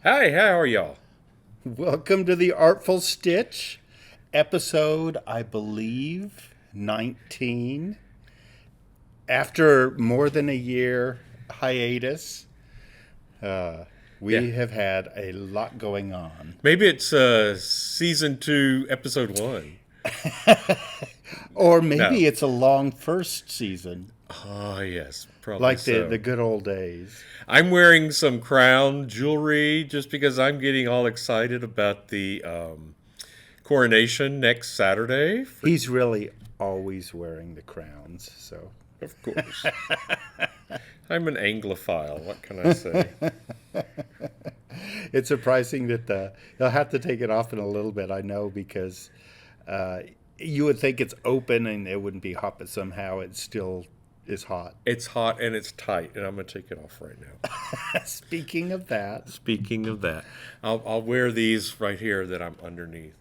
Hi, how are y'all? Welcome to the Artful Stitch, episode, I believe, 19. After more than a year hiatus, uh, Yeah. we have had a lot going on. Maybe it's season 2, episode 1. Or No. maybe it's a long first season, Oh, yes, probably like the so. good old days. I'm wearing some crown jewelry just because I'm getting all excited about the coronation next Saturday. He's really always wearing the crowns, so. Of course. I'm an Anglophile. What can I say? It's surprising that he'll have to take it off in a little bit, I know, because uh, you would think it's open and it wouldn't be hot, but somehow it still is hot. It's hot and it's tight, and I'm going to take it off right now. Speaking of that, Speaking of that, I'll wear these right here that I'm underneath.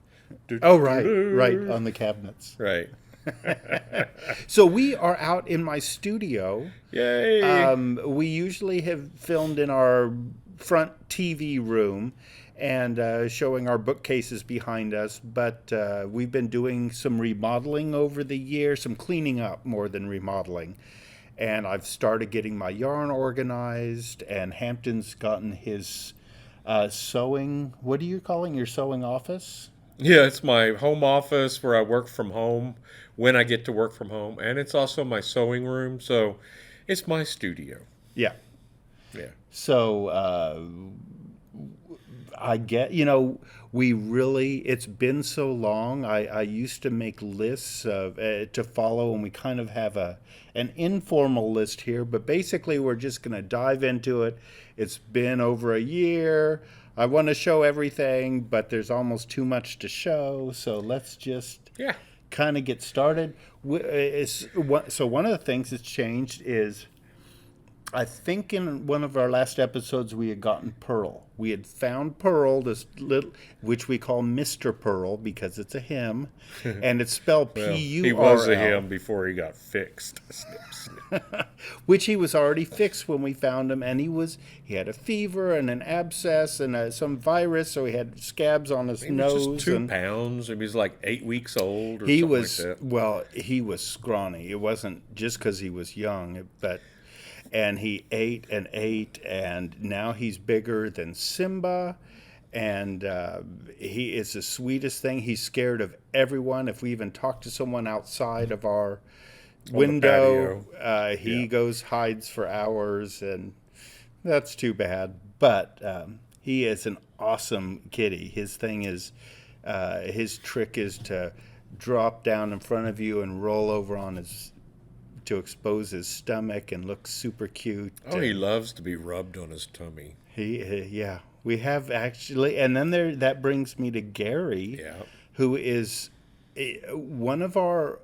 oh, right, on the cabinets. Right. So we are out in my studio. Yay. We usually have filmed in our front TV room and showing our bookcases behind us, but we've been doing some remodeling over the year, some cleaning up more than remodeling. And I've started getting my yarn organized, and Hampton's gotten his sewing. What are you calling your sewing office? Yeah, it's my home office where I work from home when I get to work from home, and it's also my sewing room, so it's my studio. Yeah. Yeah. So I get, we really, it's been so long. I used to make lists of, to follow, and we kind of have an informal list here, but basically we're just going to dive into it. It's been over a year. I want to show everything, but there's almost too much to show, so let's just Yeah. kind of get started. So one of the things that's changed is I think in one of our last episodes we had gotten Pearl. We had found Pearl, this little, which we call Mr. Pearl because it's a him, and it's spelled Well, P-U-R-L. he was a him before he got fixed. Snip, snip. Which he was already fixed when we found him, and he had a fever and an abscess and some virus, so he had scabs on his He was nose. just 2 and pounds. He was like 8 weeks old or he something was like that. well, he was scrawny. It wasn't just because he was young, but and he ate and ate, and now he's bigger than Simba. And he is the sweetest thing. He's scared of everyone. If we even talk to someone outside of our On the window, patio. he Yeah. goes hides for hours, and that's too bad. But he is an awesome kitty. His thing is, his trick is to drop down in front of you and roll over on his to expose his stomach and look super cute. Oh, he loves to be rubbed on his tummy. Yeah, we have actually, and then that brings me to Gary, Yeah. who is one of our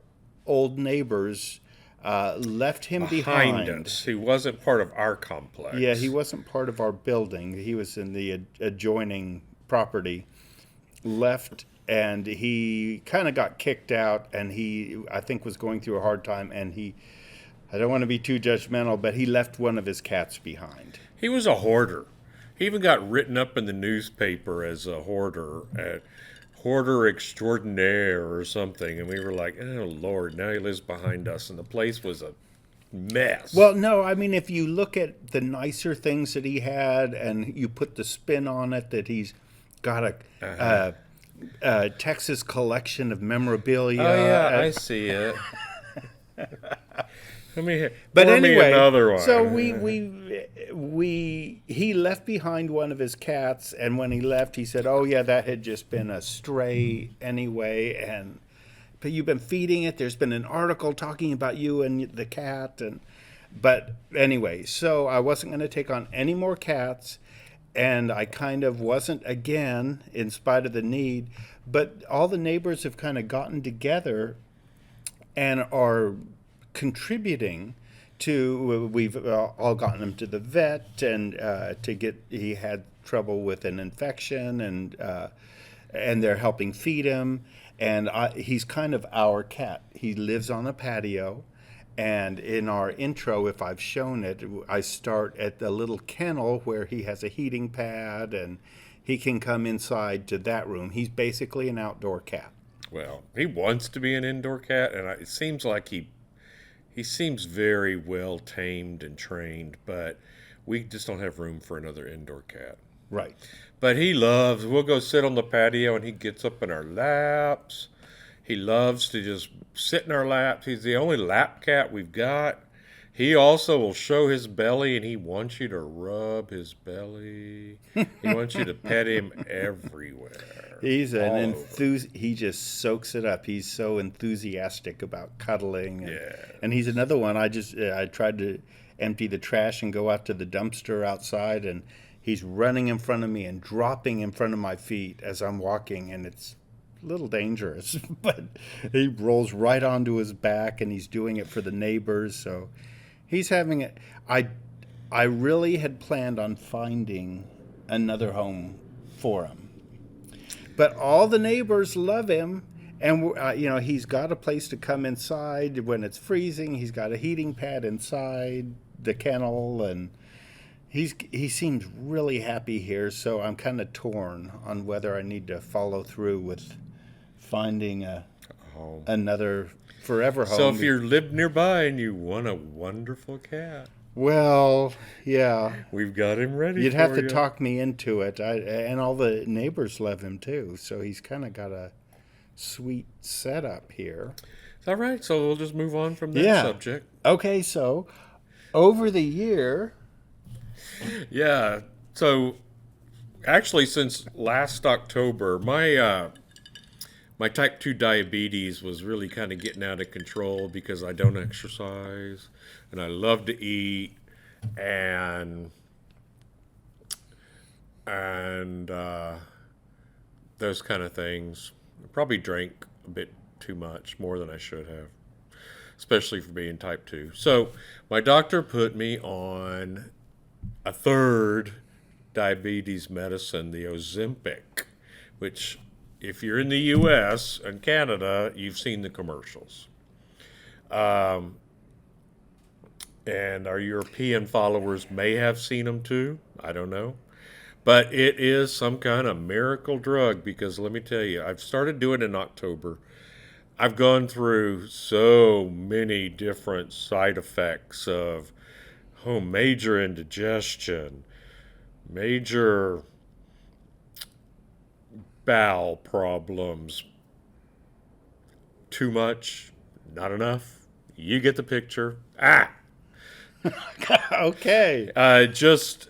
old neighbors. Left him Behind behind. us. He wasn't part of our complex. Yeah, he wasn't part of our building. He was in the adjoining property. Left, and he kind of got kicked out, and I think, was going through a hard time, and I don't want to be too judgmental, but he left one of his cats behind. He was a hoarder. He even got written up in the newspaper as a hoarder, hoarder extraordinaire or something. And we were like, oh, Lord, now he lives behind us. And the place was a mess. Well, no, I mean, if you look at the nicer things that he had and you put the spin on it, that he's got a Texas collection of memorabilia. Oh, yeah, I see it. Let me, But pour me anyway, another one. so he left behind one of his cats, and when he left, he said, "Oh yeah, that had just been a stray anyway, but you've been feeding it. There's been an article talking about you and the cat, but anyway, so I wasn't going to take on any more cats, and I kind of wasn't again, in spite of the need, but all the neighbors have kind of gotten together and are contributing to. We've all gotten him to the vet, and he had trouble with an infection, and they're helping feed him, and he's kind of our cat. He lives on a patio, And in our intro, if I've shown it, I start at the little kennel where he has a heating pad and he can come inside to that room. He's basically an outdoor cat. Well, he wants to be an indoor cat, and it seems like he seems very well tamed and trained, but we just don't have room for another indoor cat. Right. But we'll go sit on the patio, and he gets up in our laps. He loves to just sit in our laps. He's the only lap cat we've got. He also will show his belly, and he wants you to rub his belly. He wants you to pet him everywhere. He's an enthusiast. He just soaks it up. He's so enthusiastic about cuddling. And he's another one. I tried to empty the trash and go out to the dumpster outside, and he's running in front of me and dropping in front of my feet as I'm walking, and it's a little dangerous. But he rolls right onto his back, and he's doing it for the neighbors. So he's having it. I really had planned on finding another home for him. But all the neighbors love him, and he's got a place to come inside when it's freezing. He's got a heating pad inside the kennel, and he seems really happy here. So I'm kind of torn on whether I need to follow through with finding another forever home. So if you live nearby and you want a wonderful cat, well, yeah, we've got him ready. You'd have to talk me into it. And all the neighbors love him too, so he's kind of got a sweet setup here. All right, so we'll just move on from that subject. Okay, so over the year. Yeah, so actually since last October, my type 2 diabetes was really kind of getting out of control because I don't exercise and I love to eat and those kind of things. I probably drank a bit too much, more than I should have, especially for being type 2. So my doctor put me on a third diabetes medicine, the Ozempic, which if you're in the U.S. and Canada, you've seen the commercials. And our European followers may have seen them too. I don't know. But it is some kind of miracle drug because let me tell you, I've started doing it in October. I've gone through so many different side effects of major indigestion, major bowel problems, too much, not enough. You get the picture. Okay. This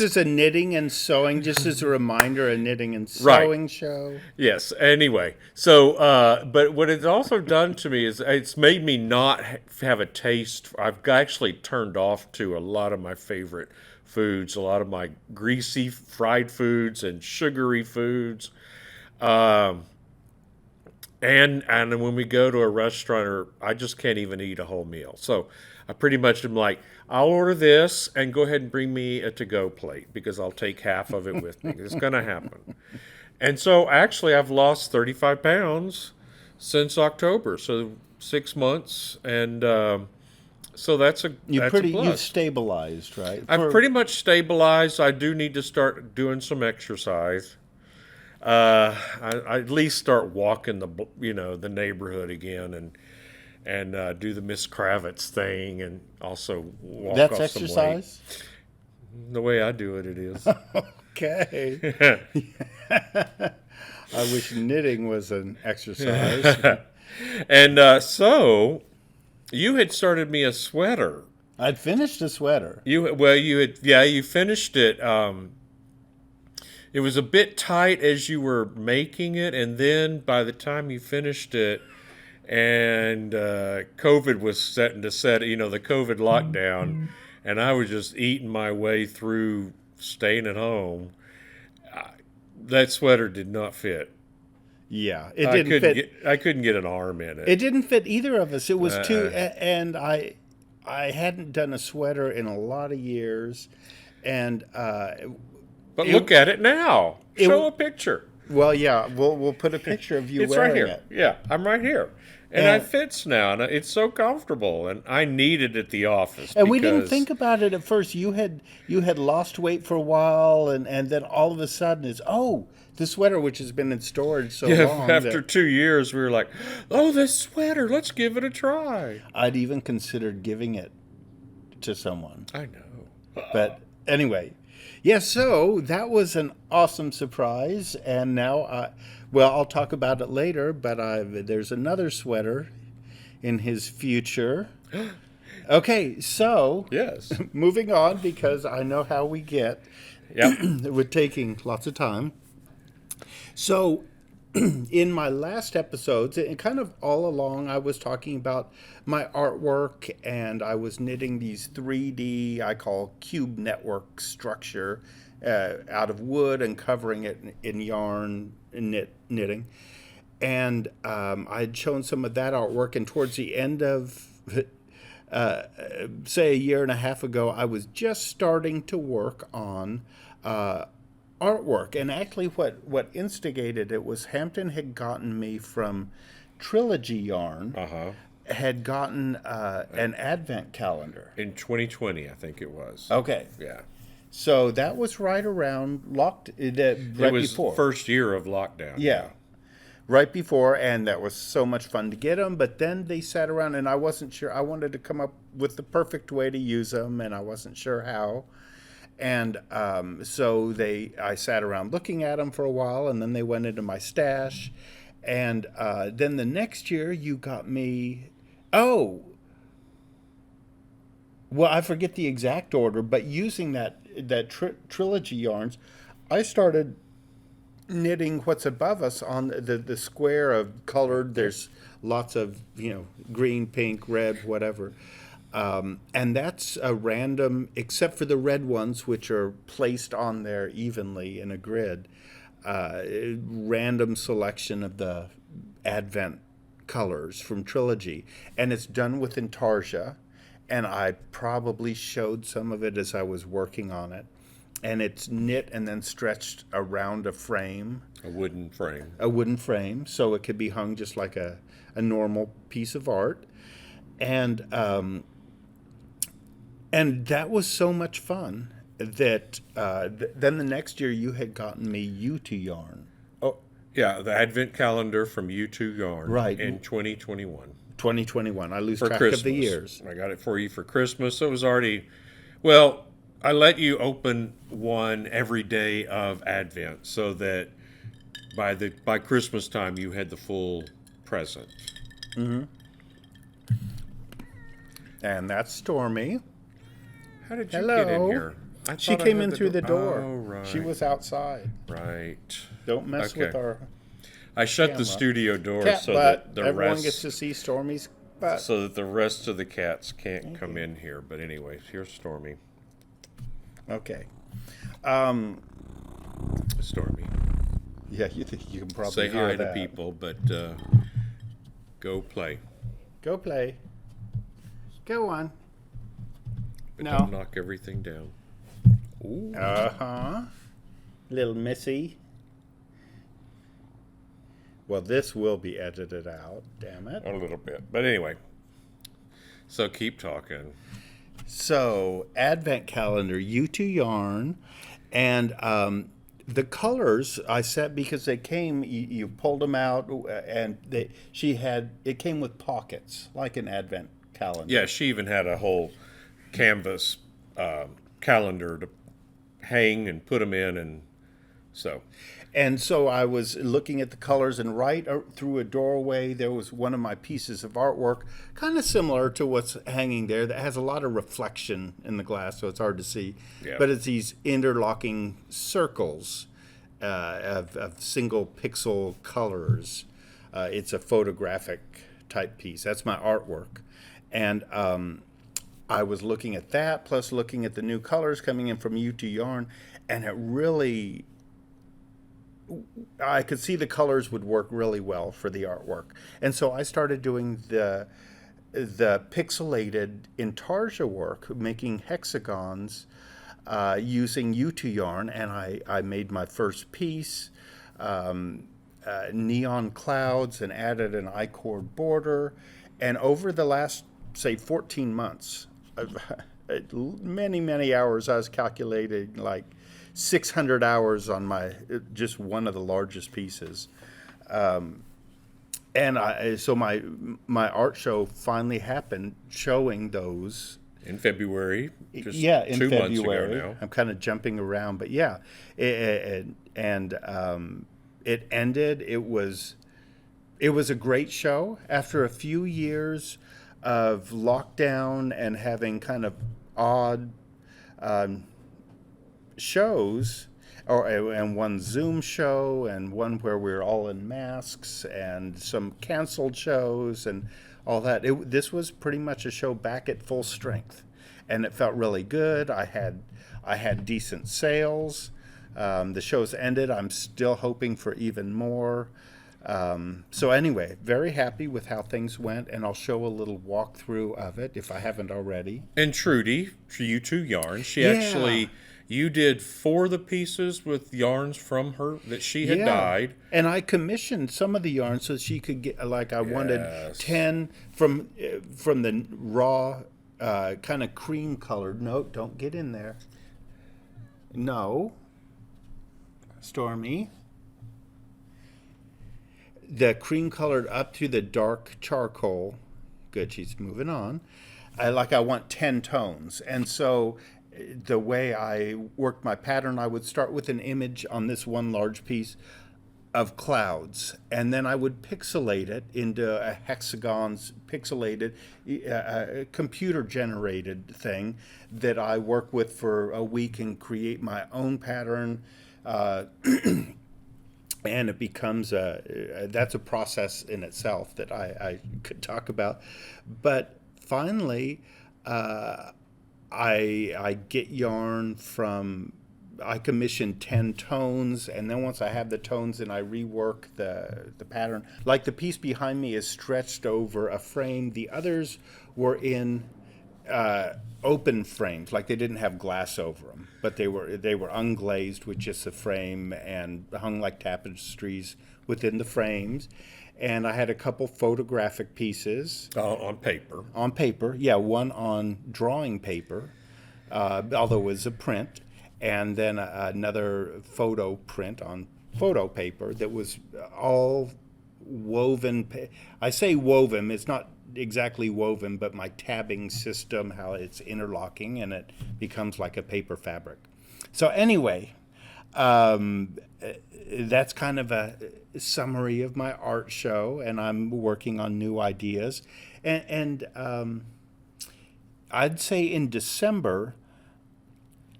is a knitting and sewing, just as a reminder, a knitting and sewing show. Yes. Anyway, so but what it's also done to me is it's made me not have a taste. I've actually turned off to a lot of my favorite foods, a lot of my greasy fried foods and sugary foods. And when we go to a restaurant, I just can't even eat a whole meal. So I pretty much am like, I'll order this and go ahead and bring me a to-go plate because I'll take half of it with me. It's going to happen. And so actually I've lost 35 pounds since October. So 6 months. And so that's a plus. You've stabilized, right? I've pretty much stabilized. I do need to start doing some exercise. I at least start walking the neighborhood again and do the Miss Kravitz thing and also walk That's off exercise? some weight. The way I do it, it is. Okay. I wish knitting was an exercise. And so you had started me a sweater. I'd finished a sweater. You finished it. It was a bit tight as you were making it, and then by the time you finished it, and COVID was the COVID lockdown, and I was just eating my way through staying at home. That sweater did not fit. Yeah, it didn't fit. I couldn't get an arm in it. It didn't fit either of us. It was too, and I hadn't done a sweater in a lot of years, and but look at it now. Show a picture. Well, yeah, we'll put a picture of you It's wearing right here. it. Yeah, I'm right here. And it And- fits now, and it's so comfortable. And I need it at the office. And we didn't because- think about it at first. You had lost weight for a while, and then all of a sudden it's the sweater, which has been in storage so long. after that 2 years, we were like, oh, this sweater, let's give it a try. I'd even considered giving it to someone. I know. But anyway, yeah, so that was an awesome surprise. And now, I'll talk about it later, but there's another sweater in his future. Okay, so Yes. moving on, because I know how we get. Yep. We're taking lots of time. So, in my last episodes, and kind of all along, I was talking about my artwork, and I was knitting these 3D, I call cube network structure, out of wood and covering it in yarn knitting. And I had shown some of that artwork, and towards the end of, say, a year and a half ago, I was just starting to work on artwork. And actually what instigated it was Hampton had gotten me from Trilogy Yarn, had gotten an advent calendar. In 2020, I think it was. Okay. Yeah. So that was right around right It was before. first year of lockdown. Yeah. Right before, and that was so much fun to get them. But then they sat around, and I wasn't sure. I wanted to come up with the perfect way to use them, and I wasn't sure how. And so I sat around looking at them for a while, and then they went into my stash. And then the next year, you got me. Oh, well, I forget the exact order, but using that trilogy yarns, I started knitting what's above us on the square of colored. There's lots of green, pink, red, whatever. And that's a random, except for the red ones, which are placed on there evenly in a grid, random selection of the Advent colors from Trilogy. And it's done with intarsia, and I probably showed some of it as I was working on it. And it's knit and then stretched around a frame. A wooden frame. A wooden frame, so it could be hung just like a normal piece of art. And that was so much fun that then the next year you had gotten me U2 yarn. Oh, yeah, the Advent calendar from U2 Yarn. Right. In 2021. 2021. I lose For track Christmas. of the years. I got it for you for Christmas. So it was already, well, I let you open one every day of Advent so that by Christmas time you had the full present. Mm-hmm. And that's Stormy. How did you Hello. get in here? I She thought I came had in through the door. Oh, right. She was outside. Right. Don't mess with our I shut camera. the studio door cat so butt. that the Everyone rest gets to see Stormy's butt. so that the rest of the cats can't come in here. But anyways, here's Stormy. Okay. Stormy. Yeah, you can probably Say hear hi that. to people, but go play. Go play. Go on. But No. don't knock everything down. Ooh. Uh-huh. Little Missy. Well, this will be edited out, damn it. A little bit. But anyway. So keep talking. So, Advent calendar, U2 yarn, and the colors I set because they came. You pulled them out, and it came with pockets like an Advent calendar. Yeah, she even had a whole canvas calendar to hang and put them in, and so. And so I was looking at the colors, and right through a doorway, there was one of my pieces of artwork, kind of similar to what's hanging there, that has a lot of reflection in the glass, so it's hard to see. Yeah. But it's these interlocking circles of single pixel colors. It's a photographic type piece. That's my artwork. And I was looking at that, plus looking at the new colors coming in from U2 Yarn, and it really... I could see the colors would work really well for the artwork. And so I started doing the pixelated intarsia work, making hexagons using U2 yarn, and I made my first piece. neon clouds and added an I-cord border. And over the last, say, 14 months, many hours, I was calculating like 600 hours on just one of the largest pieces. So my art show finally happened, showing those in February. Just in 2 months February. ago now. I'm kind of jumping around, but yeah, it ended. It was a great show after a few years of lockdown and having kind of odd shows. And one Zoom show and one where we were all in masks and some canceled shows and all that. This was pretty much a show back at full strength, and it felt really good. I had decent sales. The show's ended. I'm still hoping for even more. So anyway, very happy with how things went, and I'll show a little walkthrough of it if I haven't already. And Trudy, you two yarns, she Yeah. actually, you did 4 of the pieces with yarns from her that she had dyed. And I commissioned some of the yarn so she could get, like, I wanted Yes. 10 from the raw, kind of cream colored. No, don't get in there. No. Stormy. The cream colored up to the dark charcoal. Good, she's moving on. I want 10 tones. And so the way I worked my pattern, I would start with an image on this one large piece of clouds, and then I would pixelate it into a hexagons, pixelated, computer generated thing that I work with for a week and create my own pattern. And it becomes that's a process in itself that I could talk about. But finally, I get yarn from, I commission 10 tones, and then once I have the tones, then I rework the pattern. Like the piece behind me is stretched over a frame. The others were in open frames, like they didn't have glass over them, but they were unglazed with just a frame and hung like tapestries within the frames. And I had a couple photographic pieces. On paper. On paper, yeah, one on drawing paper, although it was a print, and then another photo print on photo paper that was all woven. I say woven, it's not exactly woven, but my tabbing system, how it's interlocking, and it becomes like a paper fabric. So anyway, that's kind of a summary of my art show, and I'm working on new ideas. And I'd say in December,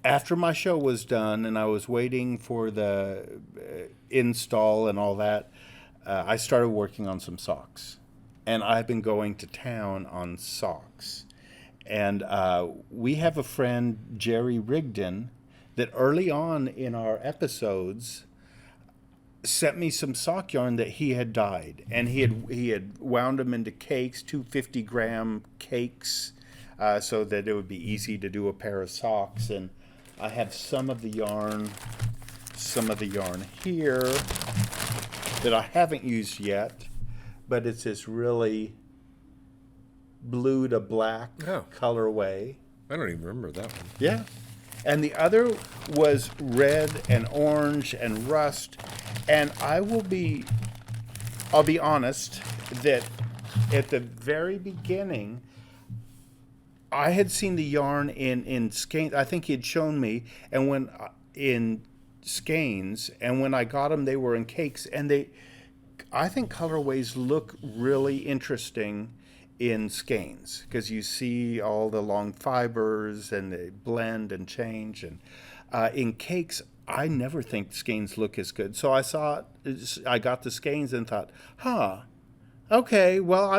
after my show was done and I was waiting for the install and all that, I started working on some socks. And I've been going to town on socks. And we have a friend, Jerry Rigdon, that early on in our episodes sent me some sock yarn that he had dyed, and he had wound them into cakes, 250-gram cakes, so that it would be easy to do a pair of socks. And I have some of the yarn here that I haven't used yet, but it's this really blue to black colorway. I don't even remember that one. Yeah. And the other was red and orange and rust. And I'll be honest that at the very beginning, I had seen the yarn in skeins. I think he had shown me, and when in skeins, and when I got them, they were in cakes. And I think colorways look really interesting in skeins because you see all the long fibers and they blend and change. And in cakes, I never think skeins look as good. So I got the skeins and thought, okay, well,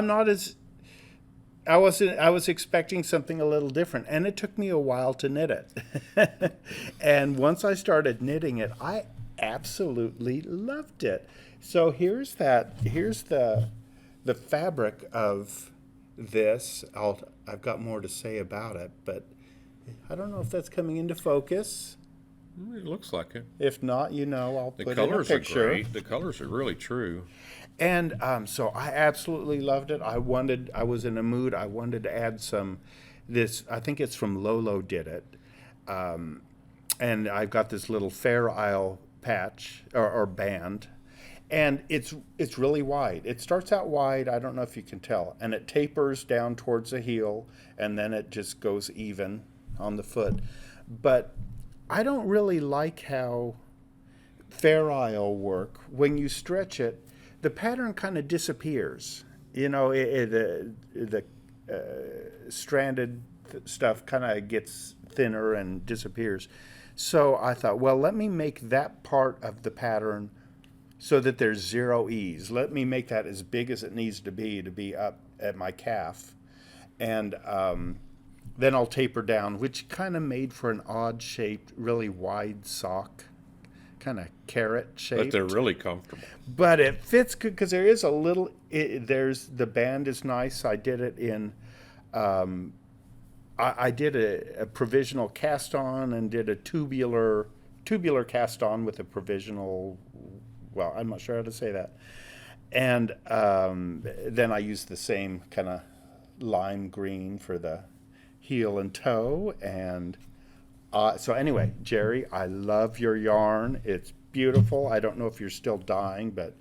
I was expecting something a little different, and it took me a while to knit it. And once I started knitting it, I absolutely loved it. So here's the fabric of this. I've got more to say about it, but I don't know if that's coming into focus. It looks like it. If not, I'll The put in a colors are picture. great. The colors are really true. And so I absolutely loved it. I was in a mood. I wanted to add I think it's from Lolo did it. And I've got this little Fair Isle patch or band. And it's really wide. It starts out wide. I don't know if you can tell. And it tapers down towards the heel. And then it just goes even on the foot. But I don't really like how Fair Isle work. When you stretch it, the pattern kind of disappears. The stranded stuff kind of gets thinner and disappears. So I thought, well, let me make that part of the pattern so that there's zero ease. Let me make that as big as it needs to be up at my calf. And then I'll taper down, which kind of made for an odd-shaped, really wide sock, kind of carrot shape. But they're really comfortable. But it fits good because there is a little. The band is nice. I did it in. I did a provisional cast on and did a tubular cast on with a provisional. Well, I'm not sure how to say that. And then I used the same kind of lime green for the heel and toe. And so anyway, Jerry, I love your yarn. It's beautiful. I don't know if you're still dyeing, but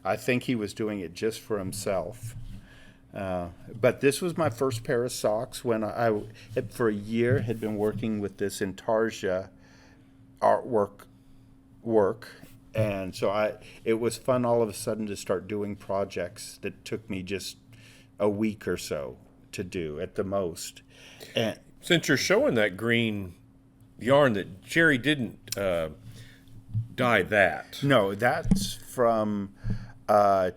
I think he was doing it just for himself. But this was my first pair of socks when I for a year, had been working with this Intarsia artwork And so it was fun all of a sudden to start doing projects that took me just a week or so to do at the most. And Since you're showing that green yarn, that Jerry didn't dye that. no, that's from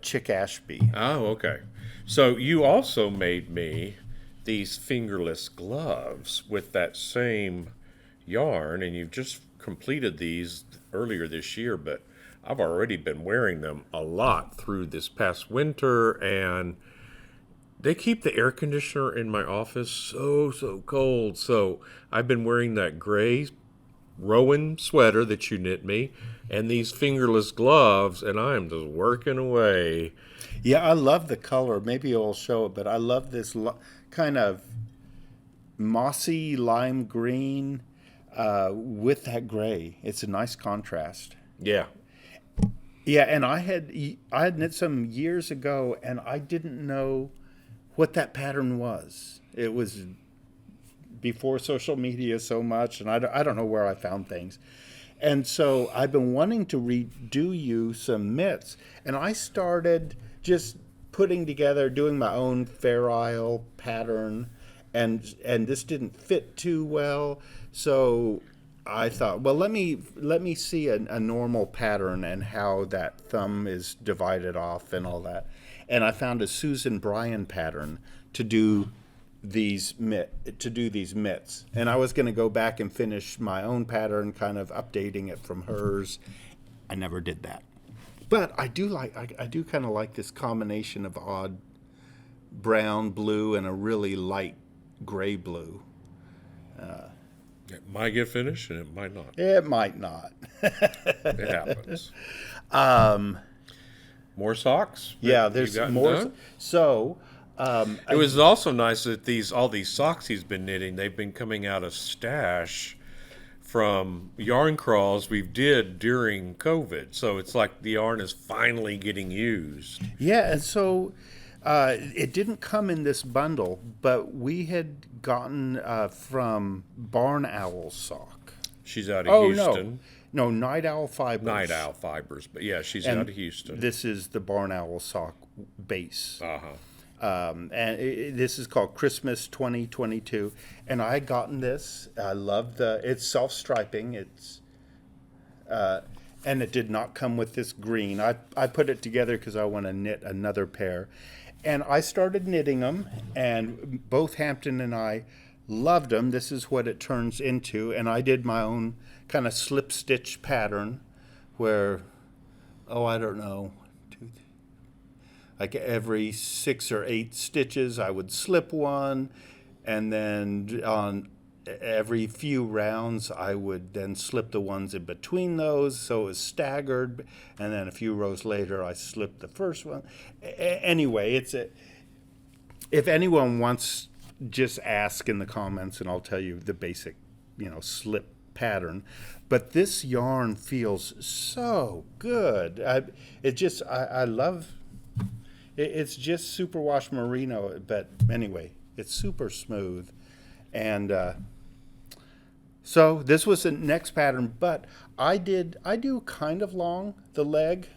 Chick Ashby. Oh, okay. So you also made me these fingerless gloves with that same yarn, and you've just completed these earlier this year, but I've already been wearing them a lot through this past winter, and they keep the air conditioner in my office so cold. So I've been wearing that gray Rowan sweater that you knit me and these fingerless gloves, and I am just working away. Yeah, I love the color. Maybe I'll show it, but I love this kind of mossy lime green with that gray. It's a nice contrast. Yeah. Yeah, and I had knit some years ago, and I didn't know what that pattern was. It was before social media so much, and I don't know where I found things. And so I've been wanting to redo you some mitts, and I started just putting together, doing my own Fair Isle pattern, and this didn't fit too well, so I thought, well, let me see a normal pattern and how that thumb is divided off and all that. And I found a Susan Bryan pattern to do these mitts. And I was going to go back and finish my own pattern, kind of updating it from hers. I never did that. But I do kind of like this combination of odd brown blue and a really light gray blue. It might get finished and it might not. It might not. It happens. More socks? Yeah, that there's you gotten more. done? So, It was also nice that all these socks he's been knitting, they've been coming out of stash from yarn crawls we did during COVID. So it's like the yarn is finally getting used. yeah, and so it didn't come in this bundle, but we had gotten from Barn Owl Sock. She's out of Houston. No, Night Owl Fibers. Night Owl Fibers, but yeah, she's out of Houston. This is the Barn Owl Sock base. Uh-huh. This is called Christmas 2022, and I had gotten this. I love it's self-striping. It's and it did not come with this green. I put it together because I want to knit another pair, and I started knitting them, and both Hampton and I loved them. This is what it turns into, and I did my own kind of slip stitch pattern, where I don't know. Like every 6 or 8 stitches, I would slip one, and then every few rounds I would then slip the ones in between those, so it was staggered, and then a few rows later I slipped the first one. Anyway, if anyone wants, just ask in the comments and I'll tell you the basic, slip pattern. But this yarn feels so good. I love it. It's just superwash merino, but anyway, it's super smooth. And so this was the next pattern, but I do kind of long. The leg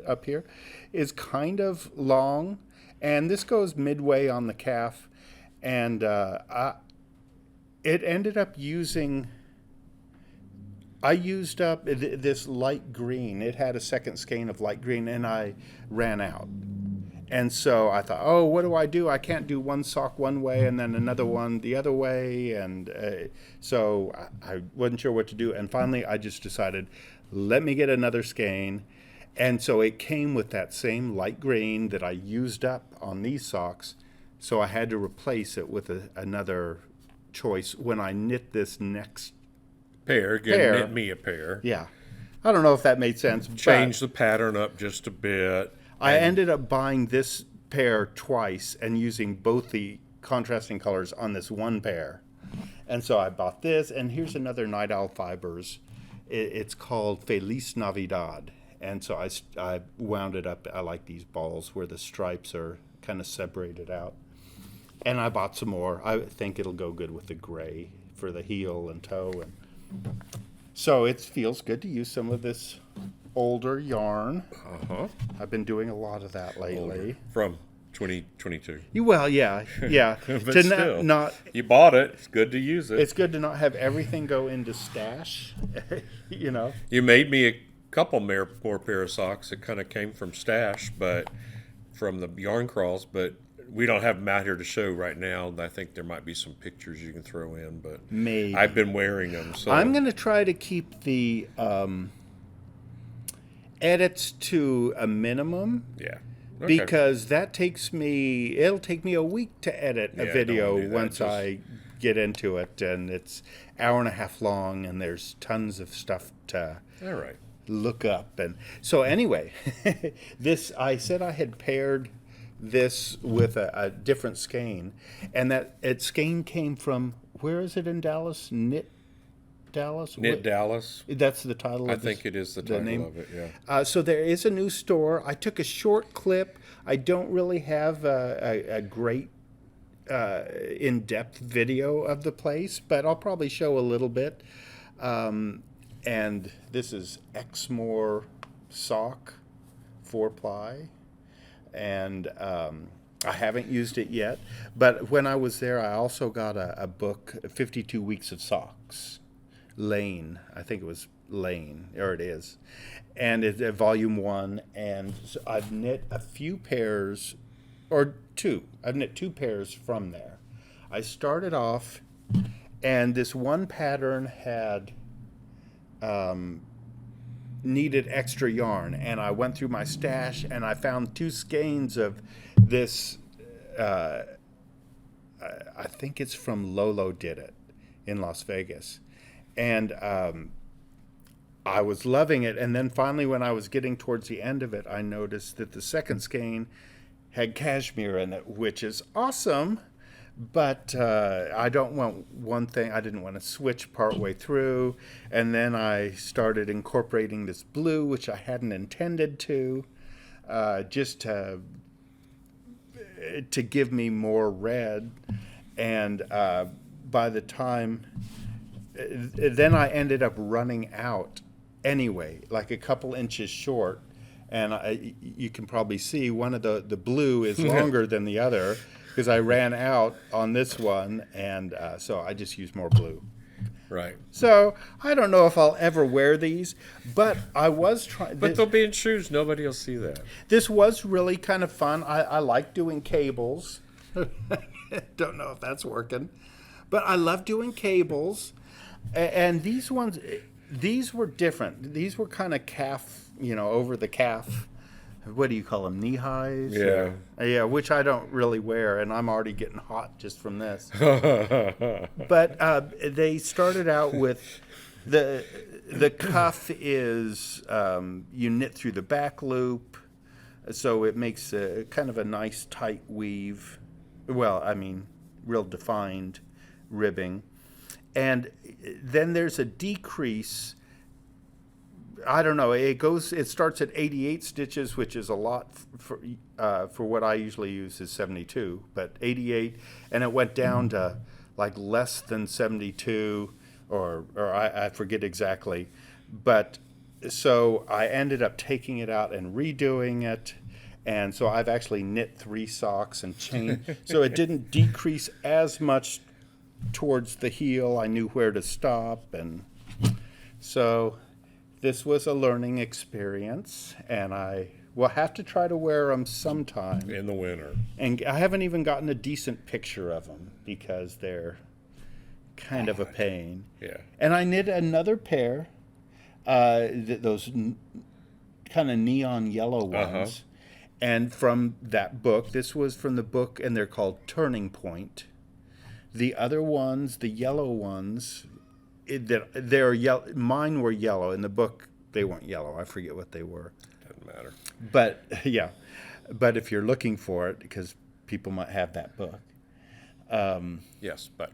up here is kind of long, and this goes midway on the calf, and it ended up I used up this light green. It had a second skein of light green, and I ran out. And so I thought, oh, what do? I can't do one sock one way and then another one the other way. And so I wasn't sure what to do. And finally, I just decided, let me get another skein. And so it came with that same light green that I used up on these socks. So I had to replace it with another choice when I knit this next pair. Knit me a pair. Yeah. I don't know if that made sense. Change the pattern up just a bit. I ended up buying this pair twice and using both the contrasting colors on this one pair. And so I bought this, and here's another Night Owl Fibers. It's called Feliz Navidad. And so I wound it up. I like these balls where the stripes are kind of separated out. And I bought some more. I think it'll go good with the gray for the heel and toe. And so it feels good to use some of this older yarn. I've been doing a lot of that lately. Older. From 2022. Well, yeah. But to still, not you bought it. It's good to use it. It's good to not have everything go into stash. You made me a couple more pair of socks that kind of came from stash, but from the yarn crawls. But we don't have them out here to show right now. I think there might be some pictures you can throw in, but maybe. I've been wearing them. So I'm going to try to keep the edits to a minimum. Yeah. Okay. Because it'll take me a week to edit a video once I get into it, and it's an hour and a half long, and there's tons of stuff to look up. And so anyway, I said I had paired this with a different skein, and that skein came from, where is it in Dallas? Knit Dallas? Dallas. That's the title I of think it is the title name of it, yeah. So there is a new store. I took a short clip. I don't really have a great in-depth video of the place, but I'll probably show a little bit. And this is Exmoor sock, 4-ply. And I haven't used it yet. But when I was there, I also got a book, 52 Weeks of Socks. Lane, I think it was Lane, there it is, and it's volume 1. And so I've knit a few pairs, or two. I've knit 2 pairs from there. I started off, and this one pattern had needed extra yarn, and I went through my stash and I found 2 skeins of this. I think it's from Lolo Did It in Las Vegas. And I was loving it. And then finally, when I was getting towards the end of it, I noticed that the second skein had cashmere in it, which is awesome. But I don't want one thing. I didn't want to switch partway through. And then I started incorporating this blue, which I hadn't intended to, just to give me more red. And by the time... Then I ended up running out anyway, like a couple inches short. And you can probably see one of the blue is longer than the other because I ran out on this one. And so I just used more blue. Right. So I don't know if I'll ever wear these, but I was trying. But they'll be in shoes. Nobody will see that. This was really kind of fun. I like doing cables. Don't know if that's working. But I love doing cables. And these ones, these were different. These were kind of calf, over the calf what do you call them, knee highs? Yeah. Yeah, which I don't really wear, and I'm already getting hot just from this. But they started out with the cuff is you knit through the back loop, so it makes a kind of a nice tight weave. Well, I mean, real defined ribbing. And then there's a decrease. I don't know. It starts at 88 stitches, which is a lot for what I usually use is 72, but 88, and it went down to like less than 72, or I forget exactly. But so I ended up taking it out and redoing it. And so I've actually knit 3 socks and chain. So it didn't decrease as much towards the heel. I knew where to stop. And so this was a learning experience. And I will have to try to wear them sometime. In the winter. And I haven't even gotten a decent picture of them because they're kind of a pain. Yeah. And I knit another pair, those kind of neon yellow ones. And from that book, this was from the book, and they're called Turning Point. The other ones, the yellow ones, mine were yellow. In the book, they weren't yellow. I forget what they were. Doesn't matter. But, yeah. But if you're looking for it, because people might have that book. Yes, but.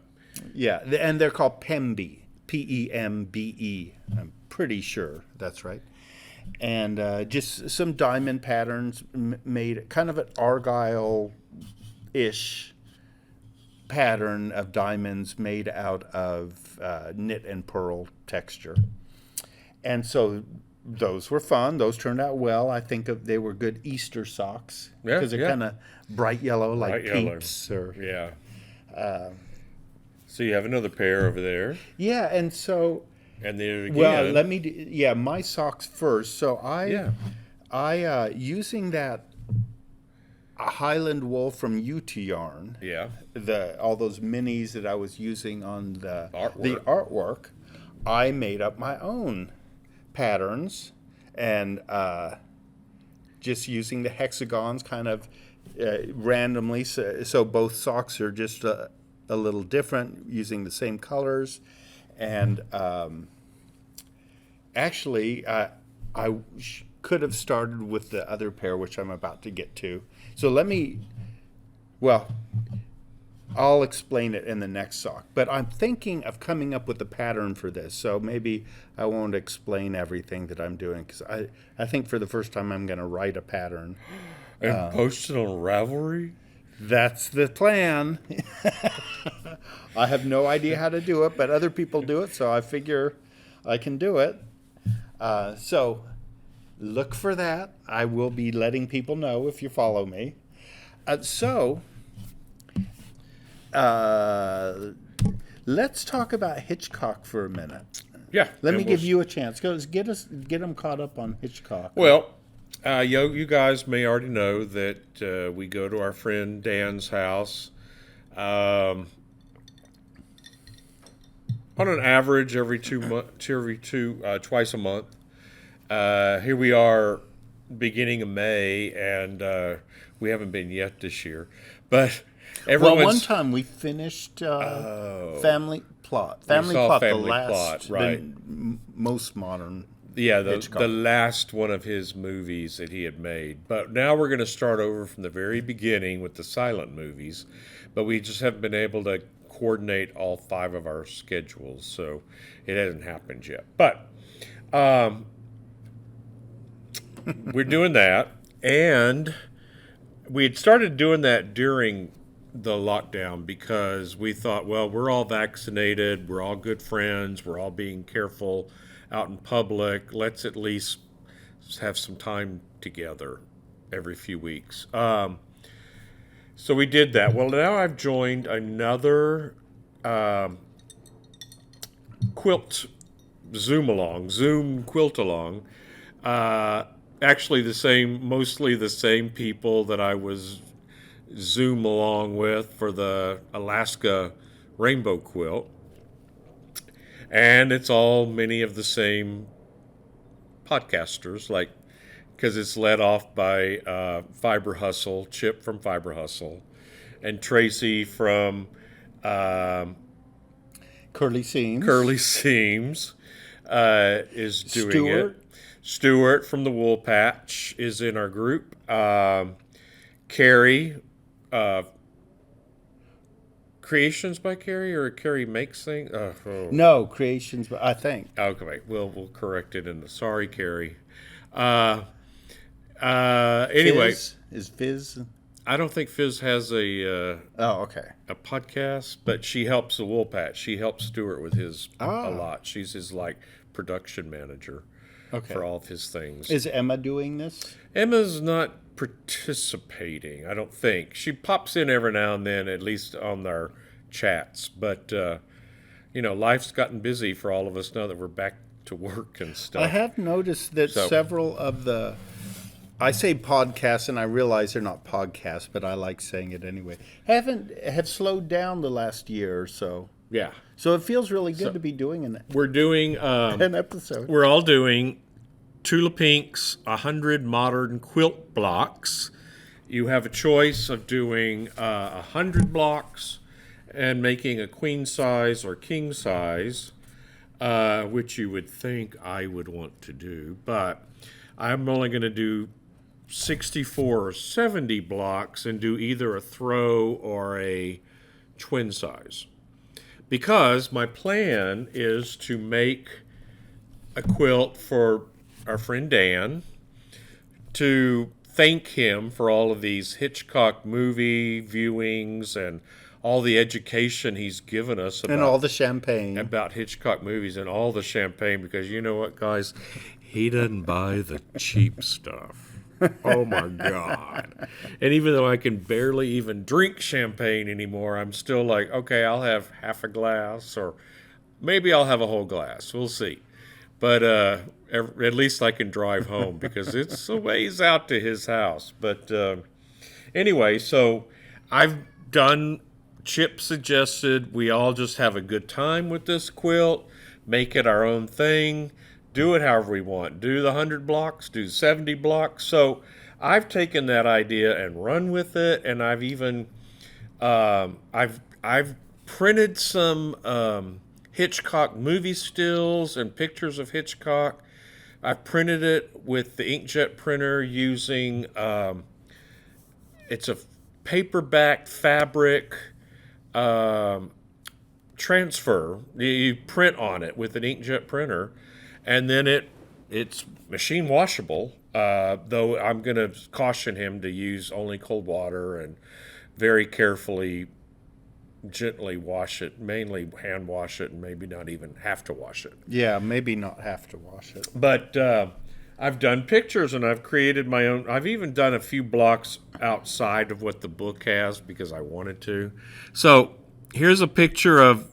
Yeah, and they're called Pembe, Pembe. I'm pretty sure that's right. And just some diamond patterns made, kind of an argyle-ish pattern of diamonds made out of knit and purl texture. And so those were fun. Those turned out well. I think they were good Easter socks because they're kind of bright yellow, like Peeps. Yeah. So you have another pair over there. Yeah, and so... And there again. Well, my socks first. So I using that Highland wool from UT Yarn. Yeah. All those minis that I was using on the artwork, I made up my own patterns and just using the hexagons kind of randomly. So both socks are just a little different, using the same colors. And actually, I could have started with the other pair, which I'm about to get to. So I'll explain it in the next sock. But I'm thinking of coming up with a pattern for this. So maybe I won't explain everything that I'm doing, because I think for the first time I'm going to write a pattern. And post it on Ravelry? That's the plan. I have no idea how to do it, but other people do it, so I figure I can do it. So look for that. I will be letting people know if you follow me. Let's talk about Hitchcock for a minute. Yeah. Let me give you a chance. Get them caught up on Hitchcock. Well, you guys may already know that we go to our friend Dan's house on an average twice a month. Here we are, beginning of May, and we haven't been yet this year. But one time we finished Family Plot. Family Plot, right? The most modern. Yeah, the last one of his movies that he had made. But now we're going to start over from the very beginning with the silent movies. But we just haven't been able to coordinate all 5 of our schedules, so it hasn't happened yet. But we're doing that, and we had started doing that during the lockdown because we thought, well, we're all vaccinated, we're all good friends, we're all being careful out in public. Let's at least have some time together every few weeks. So we did that. Well, now I've joined another quilt Zoom quilt along. Actually, mostly the same people that I was Zoom along with for the Alaska rainbow quilt. And it's all many of the same podcasters like because it's led off by Fiber Hustle, Chip from Fiber Hustle, and Tracy from Curly Seams. Curly Seams is doing Stuart. it. Stuart from the Wool Patch is in our group. Carrie, Creations by Carrie, or Carrie Makes Things? No, Creations, I think. Okay, we'll correct it in the sorry, Carrie. Anyway, Fizz? Is Fizz? I don't think Fizz has a okay. podcast, but she helps the Wool Patch. She helps Stuart with his a lot. She's his like production manager for all of his things. Is Emma doing this? Emma's not participating, I don't think. She pops in every now and then, at least on our chats. But, life's gotten busy for all of us now that we're back to work and stuff. I have noticed that several of I say podcasts, and I realize they're not podcasts, but I like saying it anyway, have slowed down the last year or so. Yeah. So it feels really good to be doing We're doing an episode. We're all doing Tula Pink's 100 Modern Quilt Blocks. You have a choice of doing 100 blocks and making a queen size or king size, which you would think I would want to do, but I'm only going to do 64 or 70 blocks and do either a throw or a twin size. Because my plan is to make a quilt for our friend Dan, to thank him for all of these Hitchcock movie viewings and all the education he's given us about, and all the champagne about Hitchcock movies and all the champagne, because you know what, guys? He doesn't buy the cheap stuff. Oh my God. And even though I can barely even drink champagne anymore, I'm still like, okay, I'll have half a glass, or maybe I'll have a whole glass. We'll see. But at least I can drive home, because it's a ways out to his house. But anyway, so I've done, Chip suggested we all just have a good time with this quilt, make it our own thing. Do it however we want. Do the 100 blocks, do 70 blocks. So I've taken that idea and run with it, and I've even I've printed some Hitchcock movie stills and pictures of Hitchcock. I've printed it with the inkjet printer using it's a paperback fabric transfer. You print on it with an inkjet printer. And then it's machine washable, though I'm going to caution him to use only cold water and very carefully, gently wash it, mainly hand wash it, and maybe not even have to wash it. Yeah, maybe not have to wash it. But I've done pictures, and I've created my own. I've even done a few blocks outside of what the book has because I wanted to. So here's a picture of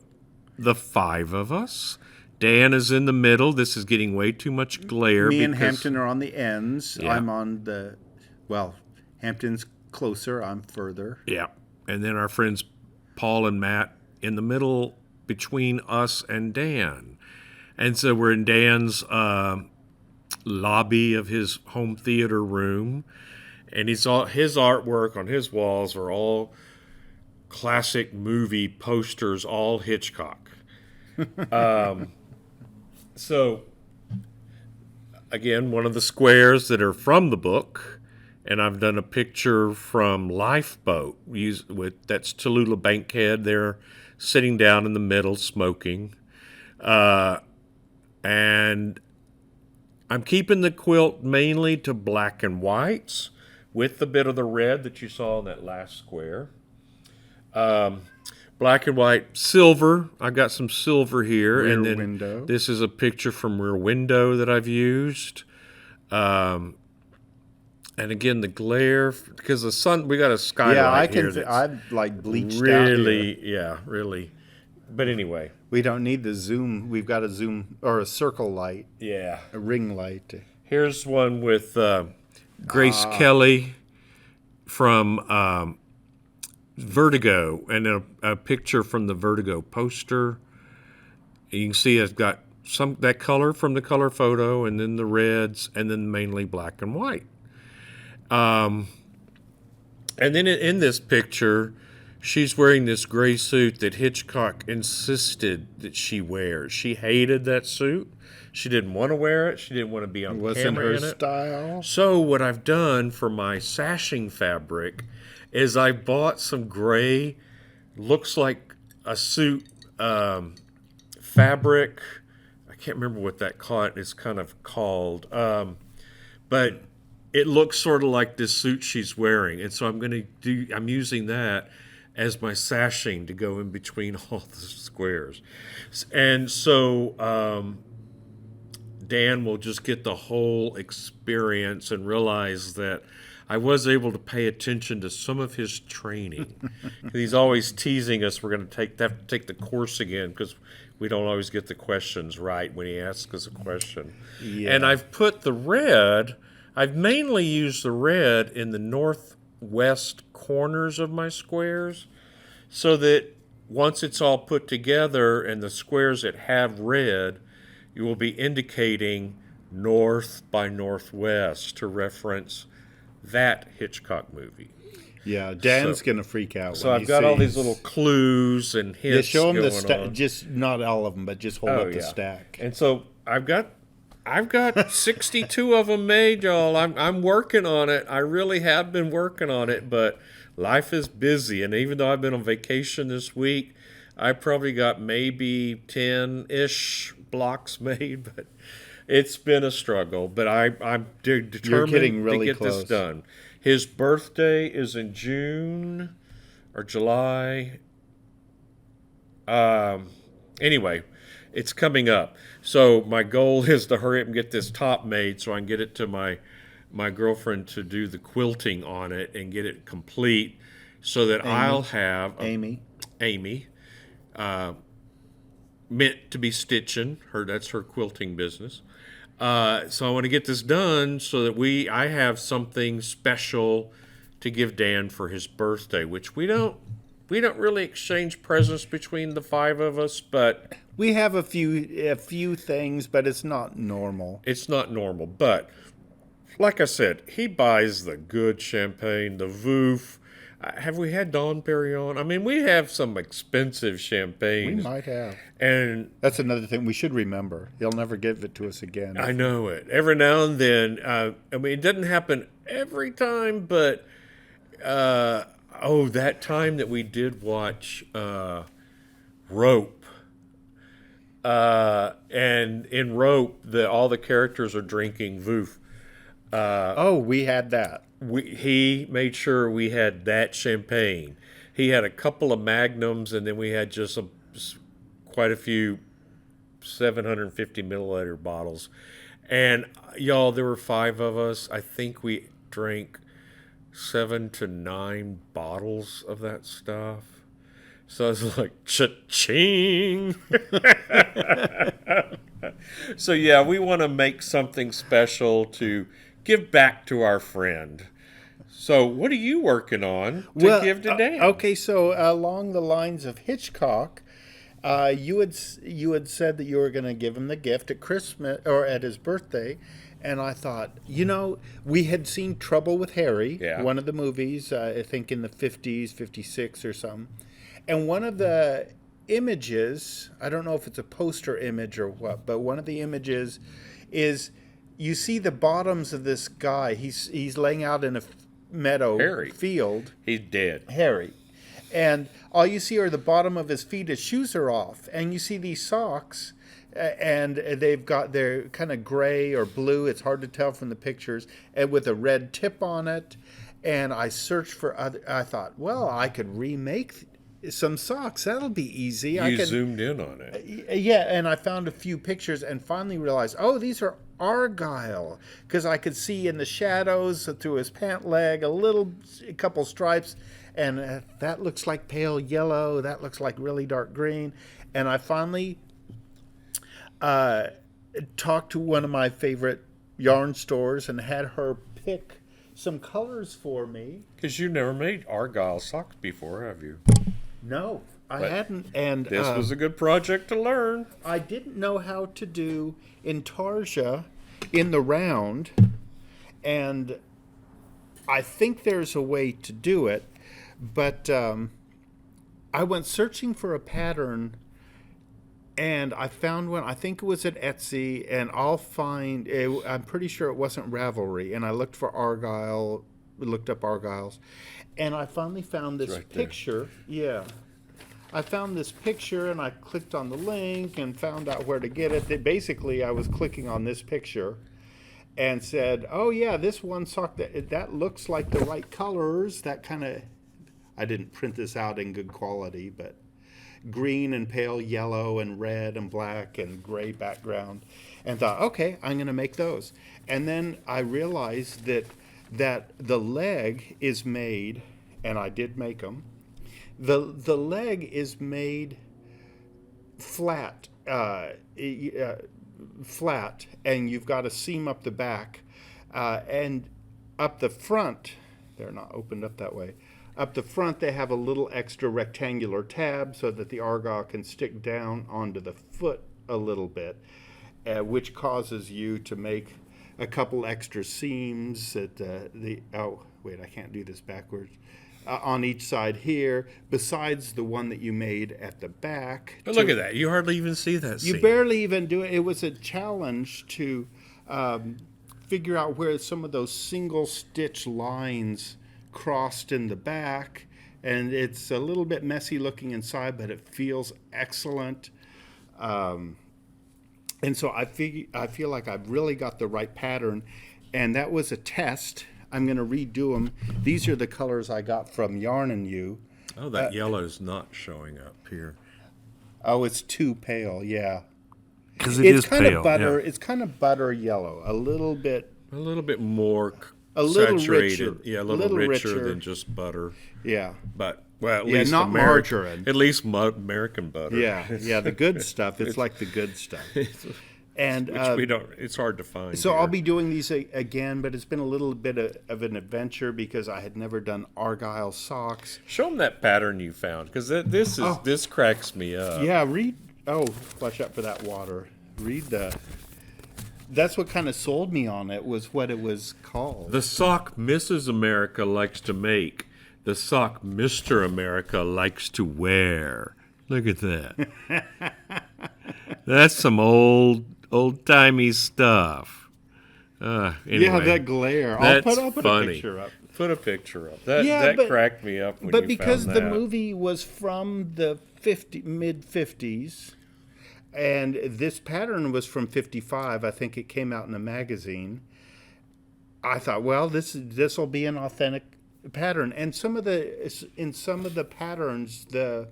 the 5 of us. Dan is in the middle. This is getting way too much glare. Me and Hampton are on the ends. Yeah. I'm on Hampton's closer. I'm further. Yeah. And then our friends Paul and Matt in the middle between us and Dan. And so we're in Dan's lobby of his home theater room. And his artwork on his walls are all classic movie posters, all Hitchcock. So, again, one of the squares that are from the book, and I've done a picture from Lifeboat. That's Tallulah Bankhead there, sitting down in the middle, smoking. And I'm keeping the quilt mainly to black and whites, with the bit of the red that you saw in that last square. Black and white, silver. I got some silver here. Rear and then window. This is a picture from Rear Window that I've used. And again, the glare, because the sun, we got a skylight here. I've bleached out really, here. really. But anyway. We don't need the zoom. We've got a zoom or a circle light. Yeah. A ring light. Here's one with Grace Kelly from Vertigo, and a picture from the Vertigo poster. You can see I've got that color from the color photo, and then the reds, and then mainly black and white. And then in this picture, she's wearing this gray suit that Hitchcock insisted that she wears. She hated that suit. She didn't want to wear it. She didn't want to be on Wasn't camera her in it. style. So what I've done for my sashing fabric is I bought some gray, looks like a suit fabric. I can't remember what that is kind of called, but it looks sort of like this suit she's wearing, and so I'm using that as my sashing to go in between all the squares, and so Dan will just get the whole experience and realize that I was able to pay attention to some of his training. He's always teasing us. We're going to have to take the course again because we don't always get the questions right when he asks us a question. Yeah. And I've mainly used the red in the northwest corners of my squares so that once it's all put together and the squares that have red, you will be indicating north by northwest to reference that Hitchcock movie. Yeah, Dan's going to freak out. So I've got all these little clues and hints. Yeah, show him going the stack. on. Just not all of them, but just hold up the stack. And so I've got 62 of them made, y'all. I'm working on it. I really have been working on it, but life is busy. And even though I've been on vacation this week, I probably got maybe 10-ish blocks made, but it's been a struggle. But I'm determined to get this done. His birthday is in June or July. Anyway, it's coming up. So my goal is to hurry up and get this top made so I can get it to my girlfriend to do the quilting on it and get it complete so that I'll have Amy meant to be stitching. That's her quilting business. So I want to get this done so that I have something special to give Dan for his birthday, which we don't really exchange presents between the five of us, but we have a few things, but it's not normal. It's not normal, but like I said, he buys the good champagne, the Voof. Have we had Dom Perignon? I mean, we have some expensive champagne. We might have. And that's another thing we should remember. He'll never give it to us again. I know it. Every now and then, I mean, it doesn't happen every time, but that time that we did watch Rope. And in Rope, all the characters are drinking Voof. We had that. He made sure we had that champagne. He had a couple of Magnums, and then we had just quite a few 750 milliliter bottles. And y'all, there were 5 of us. I think we drank 7 to 9 bottles of that stuff. So I was like, cha-ching. So yeah, we want to make something special to give back to our friend. So what are you working on to give to Dan? Okay, so along the lines of Hitchcock, you had said that you were going to give him the gift at Christmas or at his birthday, and I thought, we had seen Trouble with Harry, one of the movies, I think in the 50s, 56 or something, and one of the images, I don't know if it's a poster image or what, but one of the images is you see the bottoms of this guy. He's laying out in a field. He's dead. Harry. And all you see are the bottom of his feet. His shoes are off. And you see these socks, and they're kind of gray or blue. It's hard to tell from the pictures, and with a red tip on it. And I searched for I thought, well, I could remake some socks. That'll be easy. You zoomed in on it. Yeah, and I found a few pictures and finally realized, these are Argyle, because I could see in the shadows through his pant leg a couple stripes, and that looks like pale yellow, that looks like really dark green. And I finally talked to one of my favorite yarn stores and had her pick some colors for me. Because you've never made Argyle socks before, have you? No, I But hadn't. And This was a good project to learn. I didn't know how to do intarsia in the round, and I think there's a way to do it, but I went searching for a pattern, and I found one. I think it was at Etsy, and I'm pretty sure it wasn't Ravelry, and I looked for Argyle, looked up Argyles, and I finally found this right there. picture. Yeah. I found this picture, and I clicked on the link and found out where to get it. Basically, I was clicking on this picture and said, oh yeah, this one sock, that looks like the right colors. That kind of, I didn't print this out in good quality, but green and pale yellow and red and black and gray background, and thought, okay, I'm going to make those. And then I realized that the leg is made, and I did make them. The leg is made flat, flat, and you've got a seam up the back, and up the front. They're not opened up that way. Up the front, they have a little extra rectangular tab so that the argyle can stick down onto the foot a little bit, which causes you to make a couple extra seams at I can't do this backwards. On each side here, besides the one that you made at the back. But look at that. You hardly even see that You seam. barely even do it. It was a challenge to figure out where some of those single stitch lines crossed in the back. And it's a little bit messy looking inside, but it feels excellent. And so I feel like I've really got the right pattern. And that was a test. I'm going to redo them. These are the colors I got from Yarn and You. Oh, that yellow is not showing up here. Oh, it's too pale, yeah. Because It's kind of butter. Yeah. It's kind of butter yellow, a little bit more a little saturated. richer. Yeah, a little richer than just butter. Yeah. But well, at Yeah, least not margarine. At least American butter. Yeah, the good stuff. It's like the good stuff. And Which we don't. It's hard to find. So here. I'll be doing these again, but it's been a little bit of an adventure because I had never done argyle socks. Show them that pattern you found, because this cracks me up. Yeah, watch out for that water. That's what kind of sold me on it, was what it was called. The sock Mrs. America likes to make. The sock Mr. America likes to wear. Look at that. That's some old-timey stuff. Anyway, Yeah, that glare. I'll put a picture up. Put a picture up. That cracked me up when But you because found the that. movie was from the mid-50s, and this pattern was from 55, I think it came out in a magazine, I thought, well, this will be an authentic pattern. And in some of the patterns, the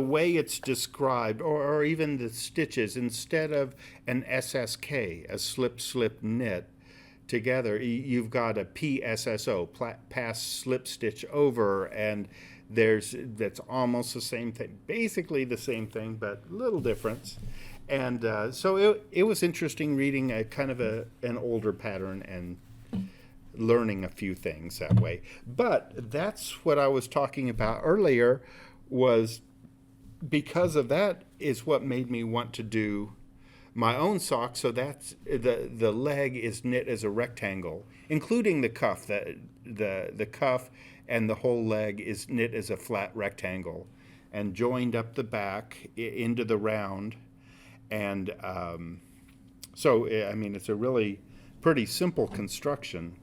way it's described, or even the stitches, instead of an SSK, a slip knit together, you've got a PSSO, pass slip stitch over, and that's almost the same thing, basically the same thing, but a little difference. And so it was interesting reading a kind of an older pattern and learning a few things that way. But that's what I was talking about earlier, was because of that is what made me want to do my own sock. So that's the leg is knit as a rectangle, including the cuff. The cuff and the whole leg is knit as a flat rectangle, and joined up the back into the round. And so I mean, it's a really pretty simple construction.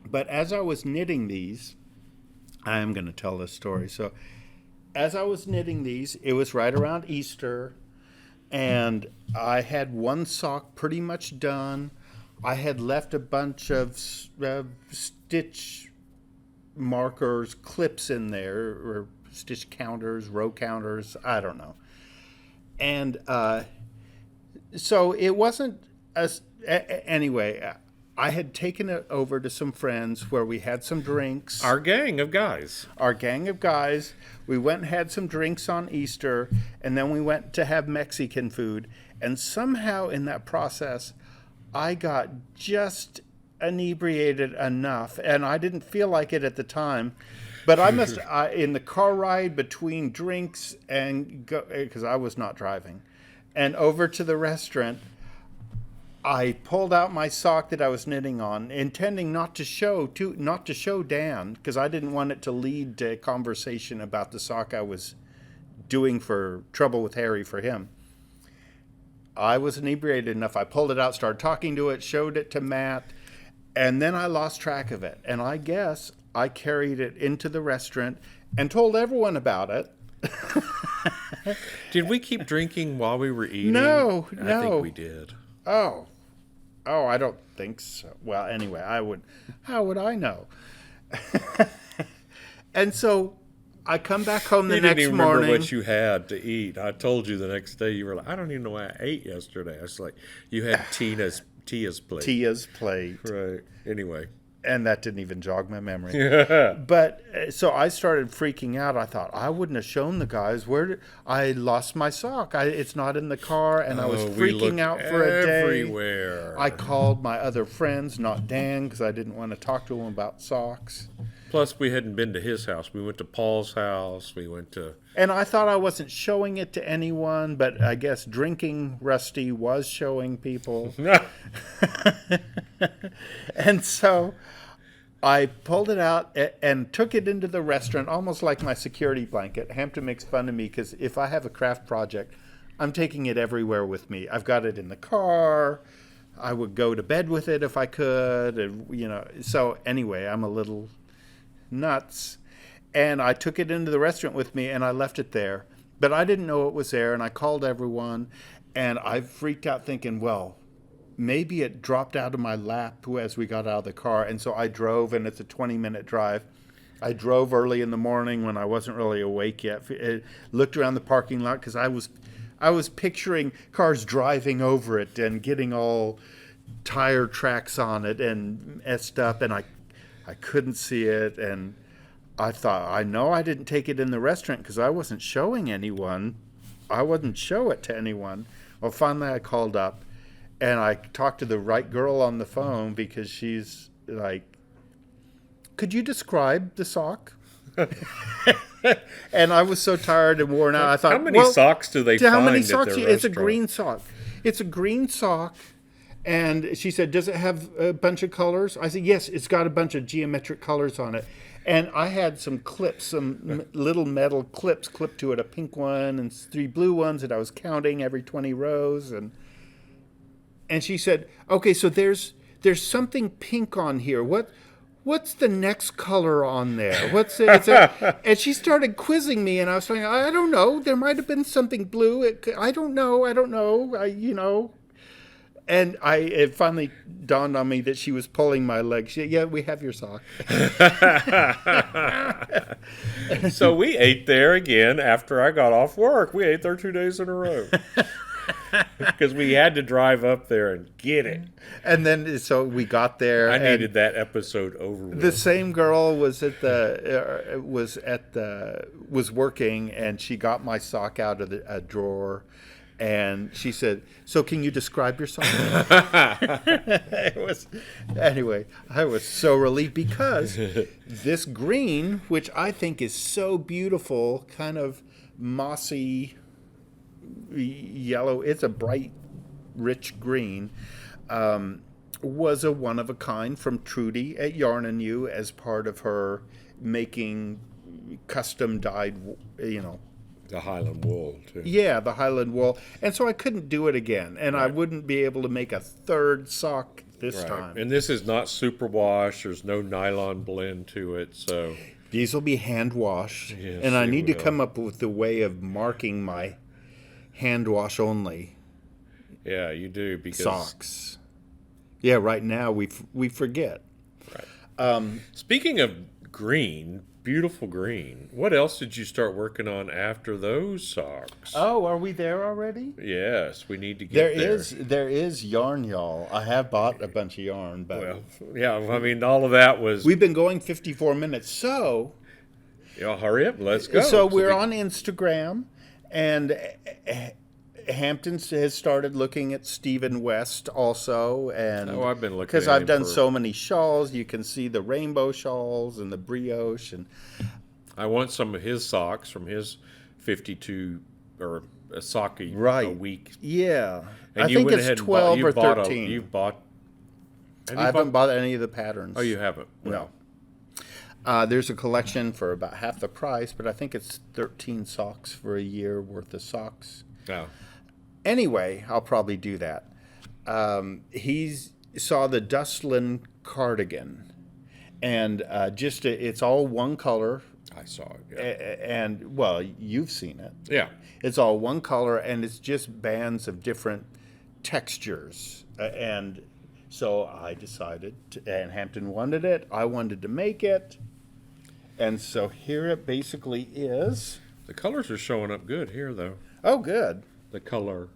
But as I was knitting these, I am going to tell this story. So as I was knitting these, it was right around Easter, and I had one sock pretty much done. I had left a bunch of stitch markers, clips in there, or stitch counters, row counters, I don't know. And so it wasn't anyway, I had taken it over to some friends where we had some drinks. Our gang of guys. We went and had some drinks on Easter, and then we went to have Mexican food. And somehow in that process, I got just inebriated enough, and I didn't feel like it at the time, But I must, in the car ride between drinks and go, because I was not driving, and over to the restaurant, I pulled out my sock that I was knitting on, intending not to show Dan, because I didn't want it to lead to a conversation about the sock I was doing for Trouble with Harry for him. I was inebriated enough. I pulled it out, started talking to it, showed it to Matt, and then I lost track of it. And I guess I carried it into the restaurant and told everyone about it. Did we keep drinking while we were eating? No. I think we did. Oh, I don't think so. Well, anyway, how would I know? And so I come back home the You next didn't even morning. remember what you had to eat. I told you the next day. You were like, I don't even know what I ate yesterday. I was like, you had Tia's plate. Tia's plate. Right. Anyway. And that didn't even jog my memory. Yeah. But so I started freaking out. I thought I wouldn't have shown the guys I lost my sock. It's not in the car, and I was freaking out for a day. Everywhere. I called my other friends, not Dan, because I didn't want to talk to him about socks. Plus, we hadn't been to his house. We went to Paul's house. We went to... And I thought I wasn't showing it to anyone, but I guess drinking Rusty was showing people. And so I pulled it out and took it into the restaurant, almost like my security blanket. Hampton makes fun of me because if I have a craft project, I'm taking it everywhere with me. I've got it in the car. I would go to bed with it if I could. And, so anyway, I'm a little nuts. And I took it into the restaurant with me, and I left it there. But I didn't know it was there, and I called everyone. And I freaked out thinking, well, maybe it dropped out of my lap as we got out of the car. And so I drove, and it's a 20-minute drive. I drove early in the morning when I wasn't really awake yet. Looked around the parking lot because I was picturing cars driving over it and getting all tire tracks on it and messed up, and I couldn't see it. And I thought, I know I didn't take it in the restaurant because I wasn't showing anyone. I wouldn't show it to anyone. Well, finally I called up, and I talked to the right girl on the phone because she's like, could you describe the sock? And I was so tired and worn out. I thought, how many socks do they find how many at their socks? It's a restaurant? green sock. It's a green sock. And she said, does it have a bunch of colors? I said, yes, it's got a bunch of geometric colors on it. And I had some clips, some little metal clips clipped to it, a pink one and 3 blue ones that I was counting every 20 rows. And she said, okay, so there's something pink on here. What's the next color on there? What's it? And she started quizzing me, and I was saying, I don't know. There might have been something blue. I don't know. And it finally dawned on me that she was pulling my leg. She said, yeah, we have your sock. So we ate there again after I got off work. We ate there 2 days in a row. Because we had to drive up there and get it. And then, so we got there. I needed that episode over with. The same girl was was working, and she got my sock out of a drawer, and she said, "So can you describe your sock?" Anyway. I was so relieved because this green, which I think is so beautiful, kind of mossy yellow, it's a bright, rich green, was a one-of-a-kind from Trudy at Yarn and You as part of her making custom dyed, the Highland wool, too. Yeah, the Highland wool. And so I couldn't do it again, and I wouldn't be able to make a third sock this time. And this is not superwash. There's no nylon blend to it, so... These will be hand washed, Yes, and I they need to will. come up with a way of marking my hand wash only Yeah, you do, because... socks. Yeah, right now we forget. Right. Speaking of green, beautiful green, what else did you start working on after those socks? Oh, are we there already? Yes, we need to get there. There is yarn, y'all. I have bought a bunch of yarn, but Well, yeah, I mean, all of that was... we've been going 54 minutes. So Yeah, hurry up, let's go. So we're on Instagram, and Hampton has started looking at Stephen West also, and I've been looking because at I've him done for- so many shawls. You can see the rainbow shawls and the brioche, and I want some of his socks from his 52 or a sock a Right. week. yeah, And I you think went it's ahead and 12 or bought 13. You've bought. Have I you haven't bought any of the patterns. Oh, you haven't. No. There's a collection for about half the price, but I think it's 13 socks for a year worth of socks. No. Anyway, I'll probably do that. He saw the Dustland Cardigan, and it's all one color. I saw it. Yeah. And well, you've seen it. Yeah. It's all one color, and it's just bands of different textures. And so I decided, and Hampton wanted it. I wanted to make it. And so here it basically is. The colors are showing up good here, though. Oh, good. The color.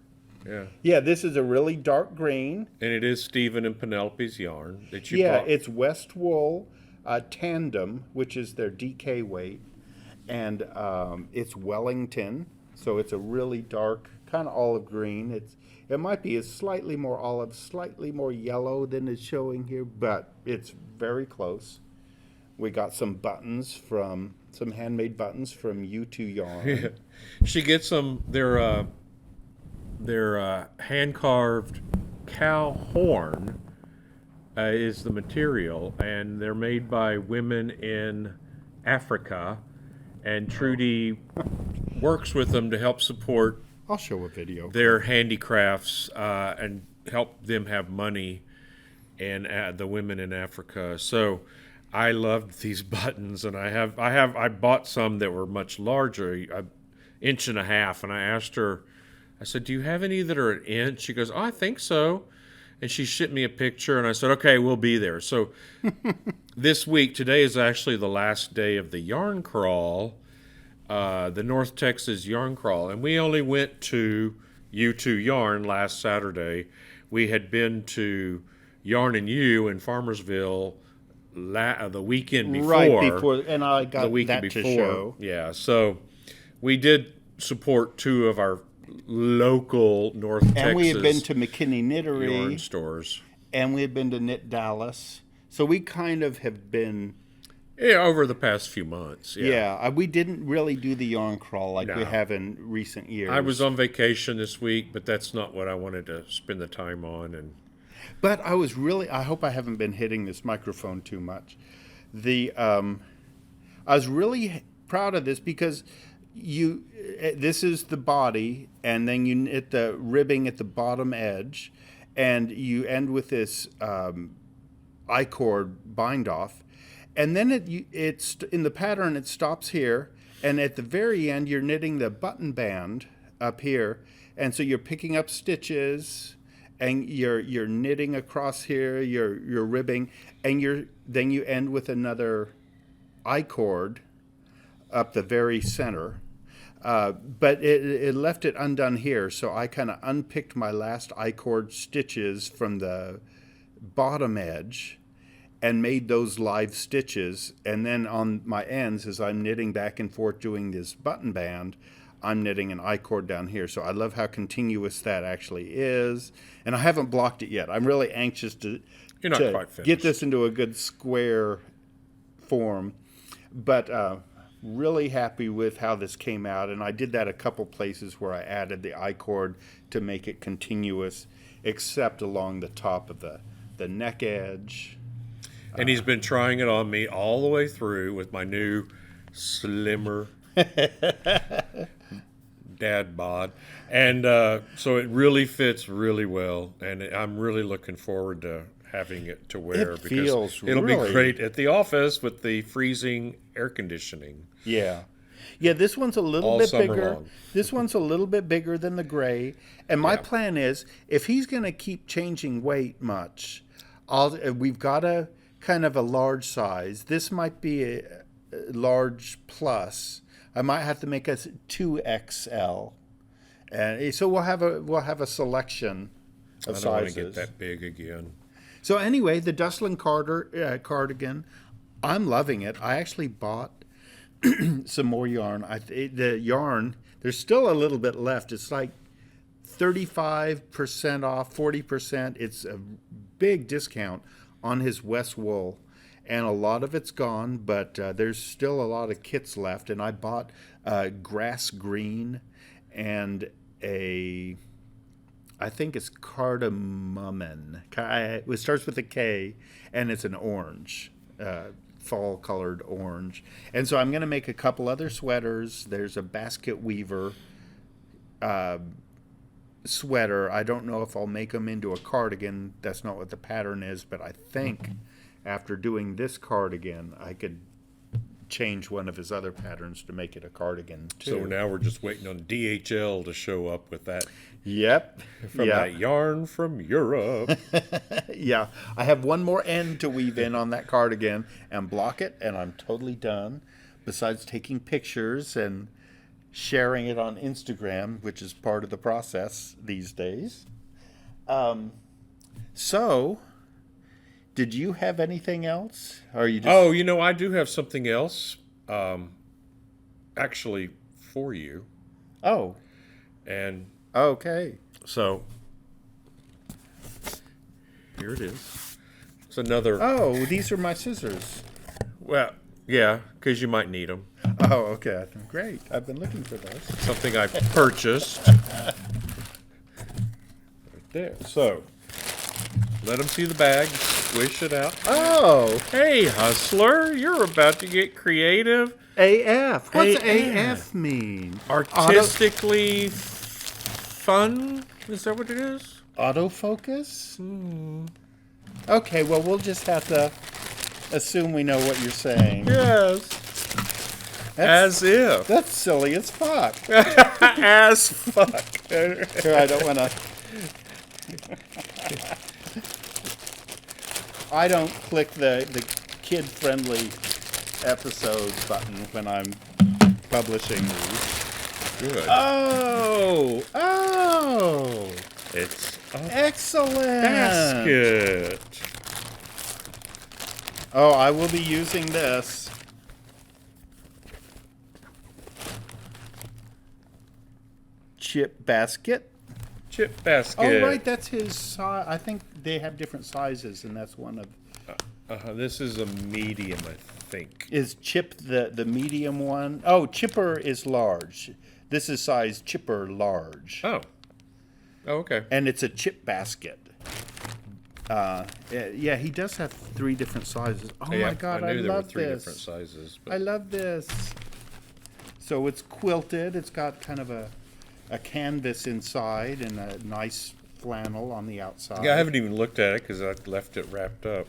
Yeah. Yeah, this is a really dark green. And it is Stephen and Penelope's yarn that you Yeah, bought. it's West Wool Tandem, which is their DK weight. And it's Wellington. So it's a really dark, kind of olive green. It might be a slightly more olive, slightly more yellow than it's showing here, but it's very close. We got some handmade buttons from U2 Yarn. She gets them. They're hand carved cow horn is the material, and they're made by women in Africa. And Trudy works with them to help support I'll show a video. their handicrafts and help them have money, and the women in Africa. So I loved these buttons, and I bought some that were much larger, an inch and a half, and I asked her, I said, do you have any that are an inch? She goes, oh, I think so. And she shipped me a picture, and I said, okay, we'll be there. So this week, today is actually the last day of the yarn crawl, the North Texas yarn crawl. And we only went to U2 Yarn last Saturday. We had been to Yarn and U in Farmersville the weekend before. Right before, and I got the weekend that before. to show. Yeah, so we did support two of our local North Texas And we had been to McKinney Knittery. yarn stores. And we had been to Knit Dallas. So we kind of have been... Yeah, over the past few months. Yeah, we didn't really do the yarn crawl like we No. have in recent years. I was on vacation this week, but that's not what I wanted to spend the time on. And But I hope I haven't been hitting this microphone too much. I was really proud of this because this is the body, and then you knit the ribbing at the bottom edge, and you end with this I-cord bind off, and then it's in the pattern. It stops here, and at the very end you're knitting the button band up here, and so you're picking up stitches, and you're knitting across here. You're ribbing, and then you end with another I-cord up the very center. But it left it undone here, so I kind of unpicked my last I-cord stitches from the bottom edge and made those live stitches. And then on my ends, as I'm knitting back and forth doing this button band, I'm knitting an I-cord down here. So I love how continuous that actually is. And I haven't blocked it yet. I'm really anxious to You're not quite finished. get this into a good square form. But really happy with how this came out, and I did that a couple places where I added the I-cord to make it continuous, except along the top of the neck edge. And he's been trying it on me all the way through with my new slimmer dad bod. And so it really fits really well, and I'm really looking forward to having it to wear It because feels it'll really- be great at the office with the freezing air conditioning. Yeah. Yeah, this one's a little All bit summer bigger. long. This one's a little bit bigger than the gray. And my plan is, if he's going to keep changing weight much, we've got a kind of a large size. This might be a large plus. I might have to make a 2XL. And so we'll have a selection of I don't want sizes. to get that big again. So anyway, the Dustland Cardigan, I'm loving it. I actually bought some more yarn. The yarn, there's still a little bit left. It's like 35% off, 40%. It's a big discount on his West wool. And a lot of it's gone, but there's still a lot of kits left. And I bought grass green and I think it's cardamom. It starts with a K, and it's an orange, fall-colored orange. And so I'm going to make a couple other sweaters. There's a basket weaver sweater. I don't know if I'll make them into a cardigan. That's not what the pattern is, but I think after doing this cardigan, I could change one of his other patterns to make it a cardigan too. So now we're just waiting on DHL to show up with that. Yep. That yarn from Europe. Yeah. I have one more end to weave in on that cardigan and block it, and I'm totally done. Besides taking pictures and sharing it on Instagram, which is part of the process these days. So, did you have anything else? Or are you just... Oh, I do have something else, actually, for you. Oh. And okay. So, here it is. It's another... Oh, these are my scissors. Well, yeah, because you might need them. Oh, okay. Great. I've been looking for those. Something I purchased. Right there. So, let them see the bag. Squish it out. Oh. Hey, hustler. You're about to get creative. AF. What's AF? AF mean? Artistically fun? Is that what it is? Autofocus? Okay, well, we'll just have to assume we know what you're saying. Yes. As if. That's silly as fuck. As fuck. Here, I don't want to... I don't click the kid-friendly episode button when I'm publishing these. Good. Oh! It's a Excellent! basket. Oh, I will be using this. Chip basket. Chip basket. Oh, right, that's his size. I think they have different sizes, and that's one of... This is a medium, I think. Is Chip the medium one? Oh, Chipper is large. This is size Chipper large. Oh, okay. And it's a chip basket. Yeah, he does have 3 different sizes. Oh, Yeah, my God, I knew there were love 3 this. different sizes. But I love this. So it's quilted. It's got kind of a canvas inside and a nice flannel on the outside. yeah, I haven't even looked at it because I left it wrapped up.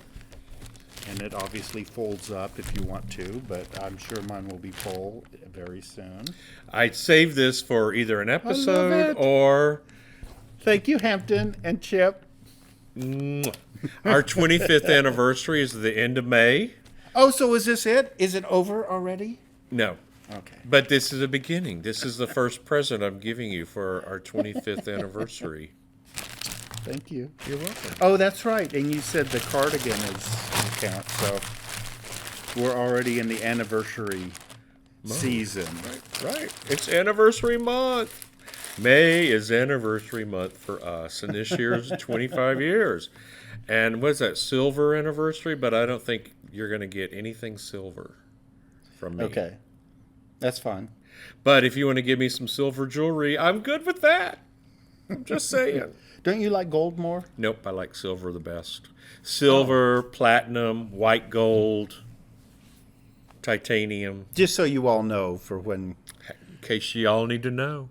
And it obviously folds up if you want to, but I'm sure mine will be full very soon. I'd save this for either an episode it. or Thank you, Hampton and Chip. our 25th anniversary is the end of May. Oh, so is this it? Is it over already? No. Okay. But this is the beginning. This is the first present I'm giving you for our 25th anniversary. Thank you. You're welcome. Oh, that's right. And you said the cardigan is count, so we're already in the anniversary season. Right. It's anniversary month. May is anniversary month for us, and this year's 25 years. And what's that, silver anniversary? But I don't think you're going to get anything silver from me. Okay. That's fine. But if you want to give me some silver jewelry, I'm good with that. I'm just saying. Don't you like gold more? Nope, I like silver the best. Silver, platinum, white gold, titanium. Just so you all know for when... In case you all need to know.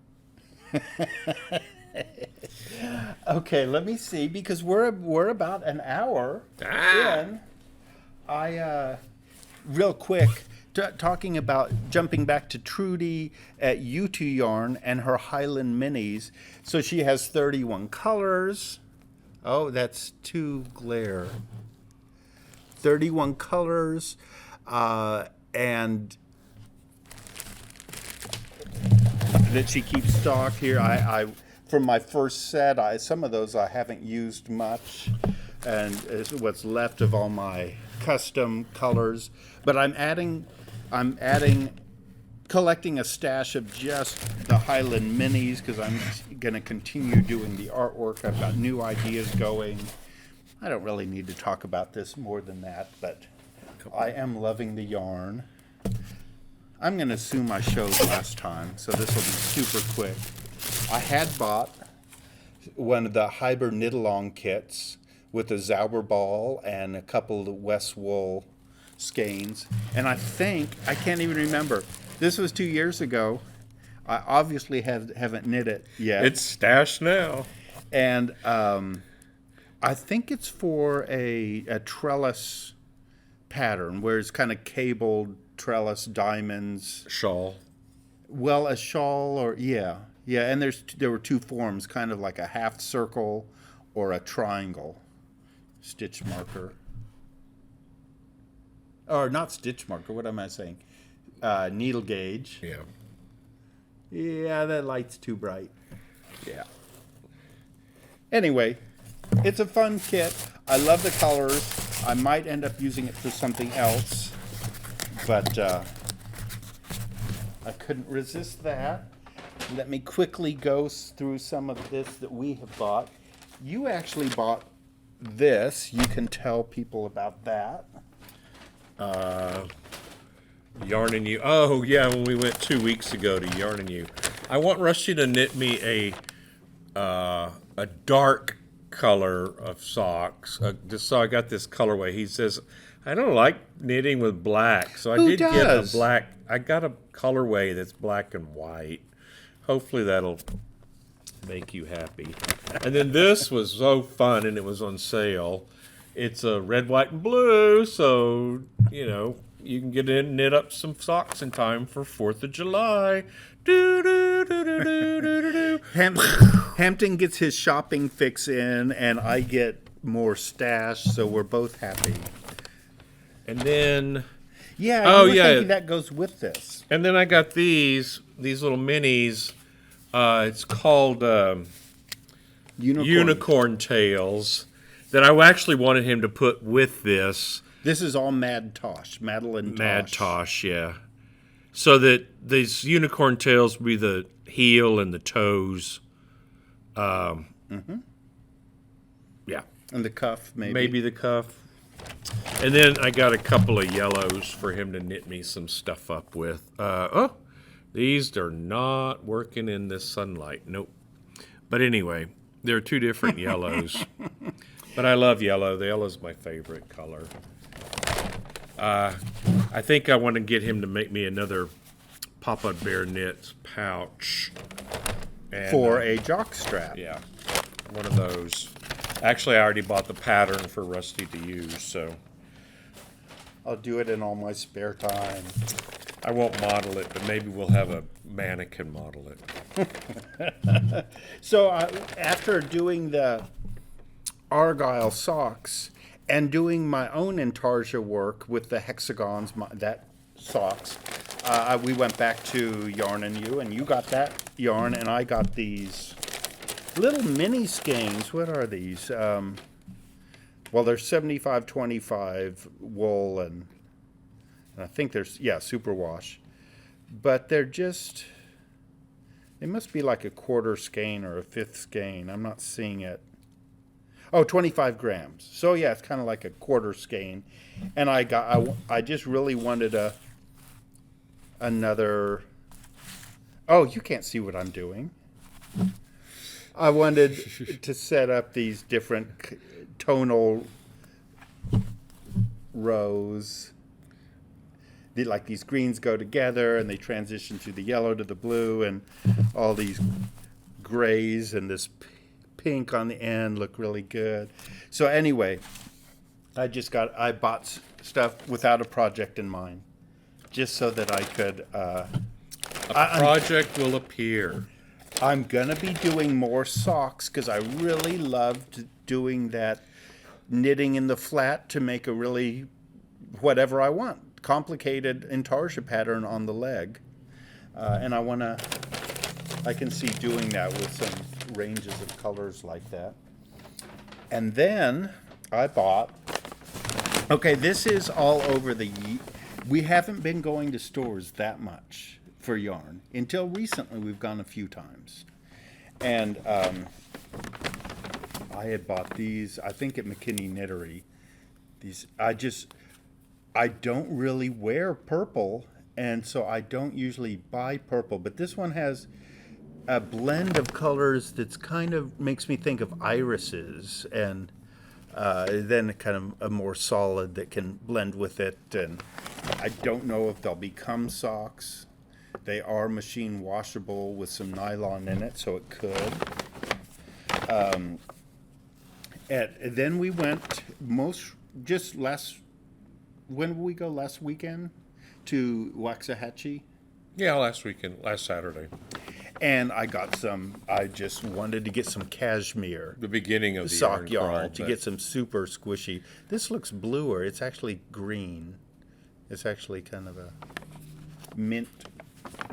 Okay, let me see, because we're about an hour in. Real quick, talking about jumping back to Trudy at U2 Yarn and her Highland Minis. So she has 31 colors. Oh, that's too glare. 31 colors, and that she keeps stock here. I from my first set, some of those I haven't used much, and it's what's left of all my custom colors. But I'm adding collecting a stash of just the Highland minis because I'm going to continue doing the artwork. I've got new ideas going. I don't really need to talk about this more than that, but I am loving the yarn. I'm going to assume I showed last time, so this will be super quick. I had bought one of the Hyber knit-along kits with a Zauber ball and a couple of West Wool skeins, and I can't even remember. This was 2 years ago. I obviously haven't knit it yet. It's stashed now. And I think it's for a trellis pattern where it's kind of cabled trellis diamonds. Shawl. Well, a shawl or, yeah. And there were two forms, kind of like a half circle or a triangle stitch marker. Or not stitch marker, what am I saying? Needle gauge. Yeah. Yeah, that light's too bright. Yeah. Anyway, it's a fun kit. I love the colors. I might end up using it for something else, but I couldn't resist that. Let me quickly go through some of this that we have bought. You actually bought this. You can tell people about that. Yarn and You. Oh, yeah, when we went 2 weeks ago to Yarn and You. I want Rusty to knit me a dark color of socks. Just so I got this colorway. He says, I don't like knitting with black. So I did get a black. I got a colorway that's black and white. Hopefully that'll make you happy. And then this was so fun, and it was on sale. It's a red, white, and blue, so, you know, you can get in and knit up some socks in time for 4th of July. Hampton gets his shopping fix in, and I get more stash, so we're both happy. And then... Yeah, thinking that goes with this. And then I got these little minis. It's called Unicorn Tails, that I actually wanted him to put with this. This is all Madeline Tosh. Mad Tosh, yeah. So that these unicorn tails will be the heel and the toes. Yeah. And the cuff, maybe. Maybe the cuff. And then I got a couple of yellows for him to knit me some stuff up with. These are not working in this sunlight. Nope. But anyway, there are two different yellows. But I love yellow. The yellow's my favorite color. I think I want to get him to make me another Papa Bear Knits pouch. And, for a jock strap. Yeah, one of those. Actually, I already bought the pattern for Rusty to use, so. I'll do it in all my spare time. I won't model it, but maybe we'll have a mannequin model it. So after doing the Argyle socks and doing my own intarsia work with the hexagons, that socks, we went back to Yarn and You, and you got that yarn, and I got these little mini skeins. What are these? Well, they're 75-25 wool, and I think there's, superwash. But they're just, it must be like a quarter skein or a fifth skein. I'm not seeing it. Oh, 25 grams. So yeah, it's kind of like a quarter skein. And I just really wanted another, oh, you can't see what I'm doing. I wanted to set up these different tonal rows. Like these greens go together and they transition to the yellow to the blue, and all these grays and this pink on the end look really good. So anyway, I bought stuff without a project in mind, just so that I could. A project will appear. I'm gonna be doing more socks because I really loved doing that knitting in the flat to make a really whatever I want, complicated intarsia pattern on the leg, and I can see doing that with some ranges of colors like that. And then I bought, okay, this is all over we haven't been going to stores that much for yarn. Until recently, we've gone a few times. And I had bought these, I think at McKinney Knittery. These, I don't really wear purple, and so I don't usually buy purple. But this one has a blend of colors that's kind of makes me think of irises, and then kind of a more solid that can blend with it. And I don't know if they'll become socks. They are machine washable with some nylon in it, so it could. And then we went when did we go? Last weekend to Waxahachie. Yeah, last Saturday. And I just wanted to get some cashmere. The beginning of the sock yarn crawl, to get some super squishy. This looks bluer. It's actually green. It's actually kind of a mint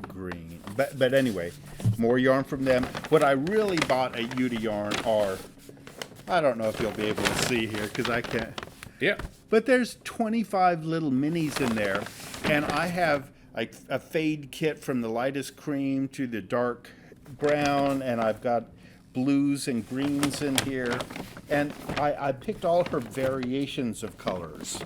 green. But anyway, more yarn from them. What I really bought at Uta Yarn are, I don't know if you'll be able to see here because I can't. Yeah. But there's 25 little minis in there, and I have like a fade kit from the lightest cream to the dark brown, and I've got blues and greens in here, and I picked all her variations of colors.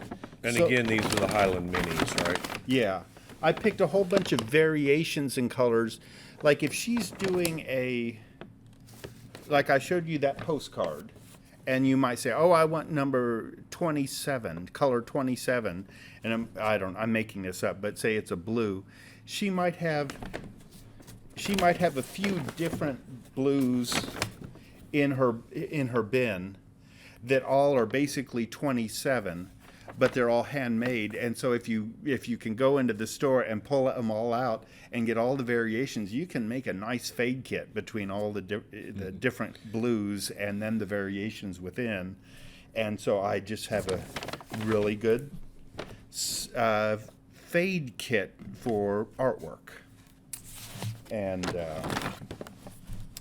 And again, these are the Highland minis, right? Yeah. I picked a whole bunch of variations in colors. Like if she's doing like I showed you that postcard, and you might say, oh, I want number 27, color 27. And I'm making this up, but say it's a blue. She might have a few different blues in her bin that all are basically 27, but they're all handmade. And so if you can go into the store and pull them all out and get all the variations, you can make a nice fade kit between all the different blues and then the variations within. And so I just have a really good fade kit for artwork. And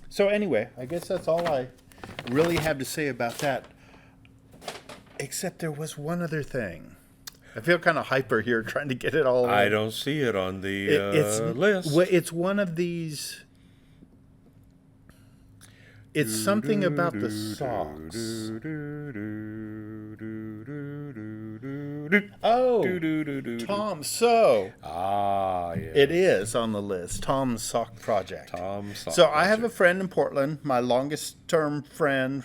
so anyway, I guess that's all I really have to say about that. Except there was one other thing. I feel kind of hyper here trying to get it all in. I don't see it on the list. It's one of these. It's something about the socks. Oh, Tom. So yeah. it is on the list. Tom's Sock Project. I have a friend in Portland, my longest term friend.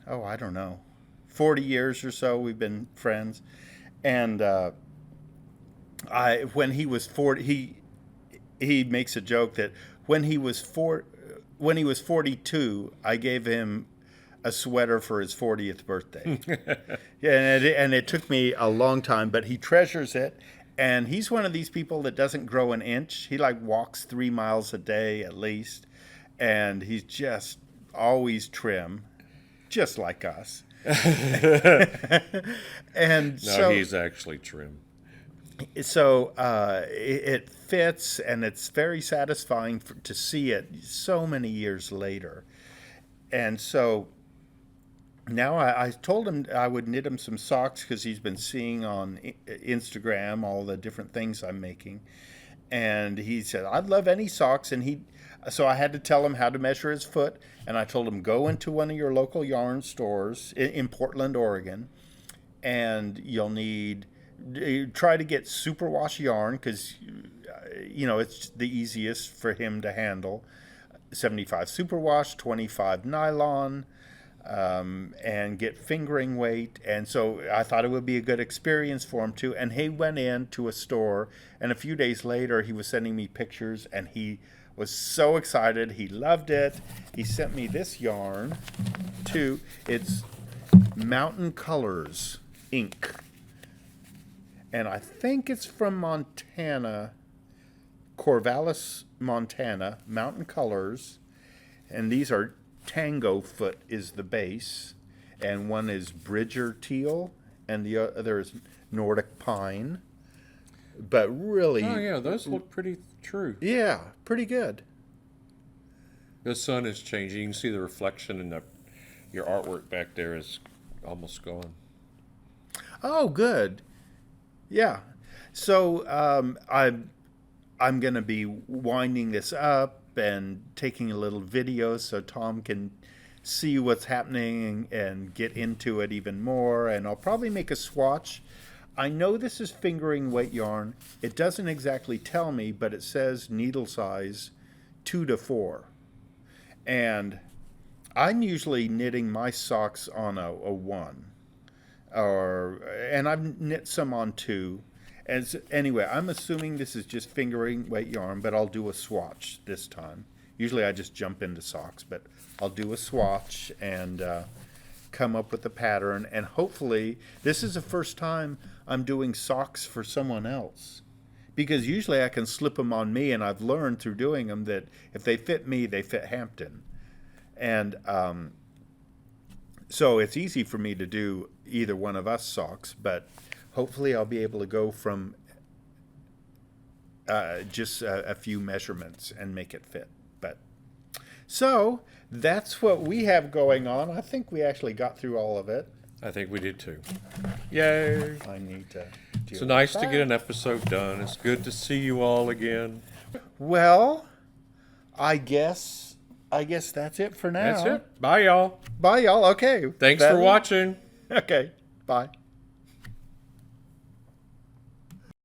I don't know, 40 years or so we've been friends. And when he was 40, he makes a joke that when he was 42, I gave him a sweater for his 40th birthday. and it took me a long time, but he treasures it. And he's one of these people that doesn't grow an inch. He walks 3 miles a day at least, and he's just always trim, just like us. He's actually trim. So it fits, and it's very satisfying to see it so many years later. And so now I told him I would knit him some socks because he's been seeing on Instagram all the different things I'm making. And he said, I'd love any socks. And so I had to tell him how to measure his foot. And I told him, go into one of your local yarn stores in Portland, Oregon. And you'll try to get superwash yarn because, it's the easiest for him to handle. 75 superwash, 25 nylon, and get fingering weight. And so I thought it would be a good experience for him too. And he went into a store, and a few days later he was sending me pictures, and he was so excited. He loved it. He sent me this yarn too. It's Mountain Colors ink, and I think it's from Montana, Corvallis, Montana. Mountain Colors, and these are Tango Foot is the base, and one is Bridger Teal, and the other is Nordic Pine. But really, oh yeah, those look pretty true. Yeah, pretty good. The sun is changing. You can see the reflection in your artwork back there is almost gone. Oh, good. Yeah. So I'm going to be winding this up and taking a little video so Tom can see what's happening and get into it even more. And I'll probably make a swatch. I know this is fingering weight yarn. It doesn't exactly tell me, but it says needle size 2 to 4. And I'm usually knitting my socks on a 1. And I've knit some on 2. Anyway, I'm assuming this is just fingering weight yarn, but I'll do a swatch this time. Usually I just jump into socks, but I'll do a swatch and come up with a pattern. And hopefully, this is the first time I'm doing socks for someone else. Because usually I can slip them on me, and I've learned through doing them that if they fit me, they fit Hampton. And so it's easy for me to do either one of us socks, but hopefully I'll be able to go from just a few measurements and make it fit. So that's what we have going on. I think we actually got through all of it. I think we did too. Yay! I need to It's nice to get an episode done. It's good to see you all again. Well, I guess that's it for now. That's it. Bye, y'all. Bye, y'all. Okay. Thanks for watching. Okay. Bye.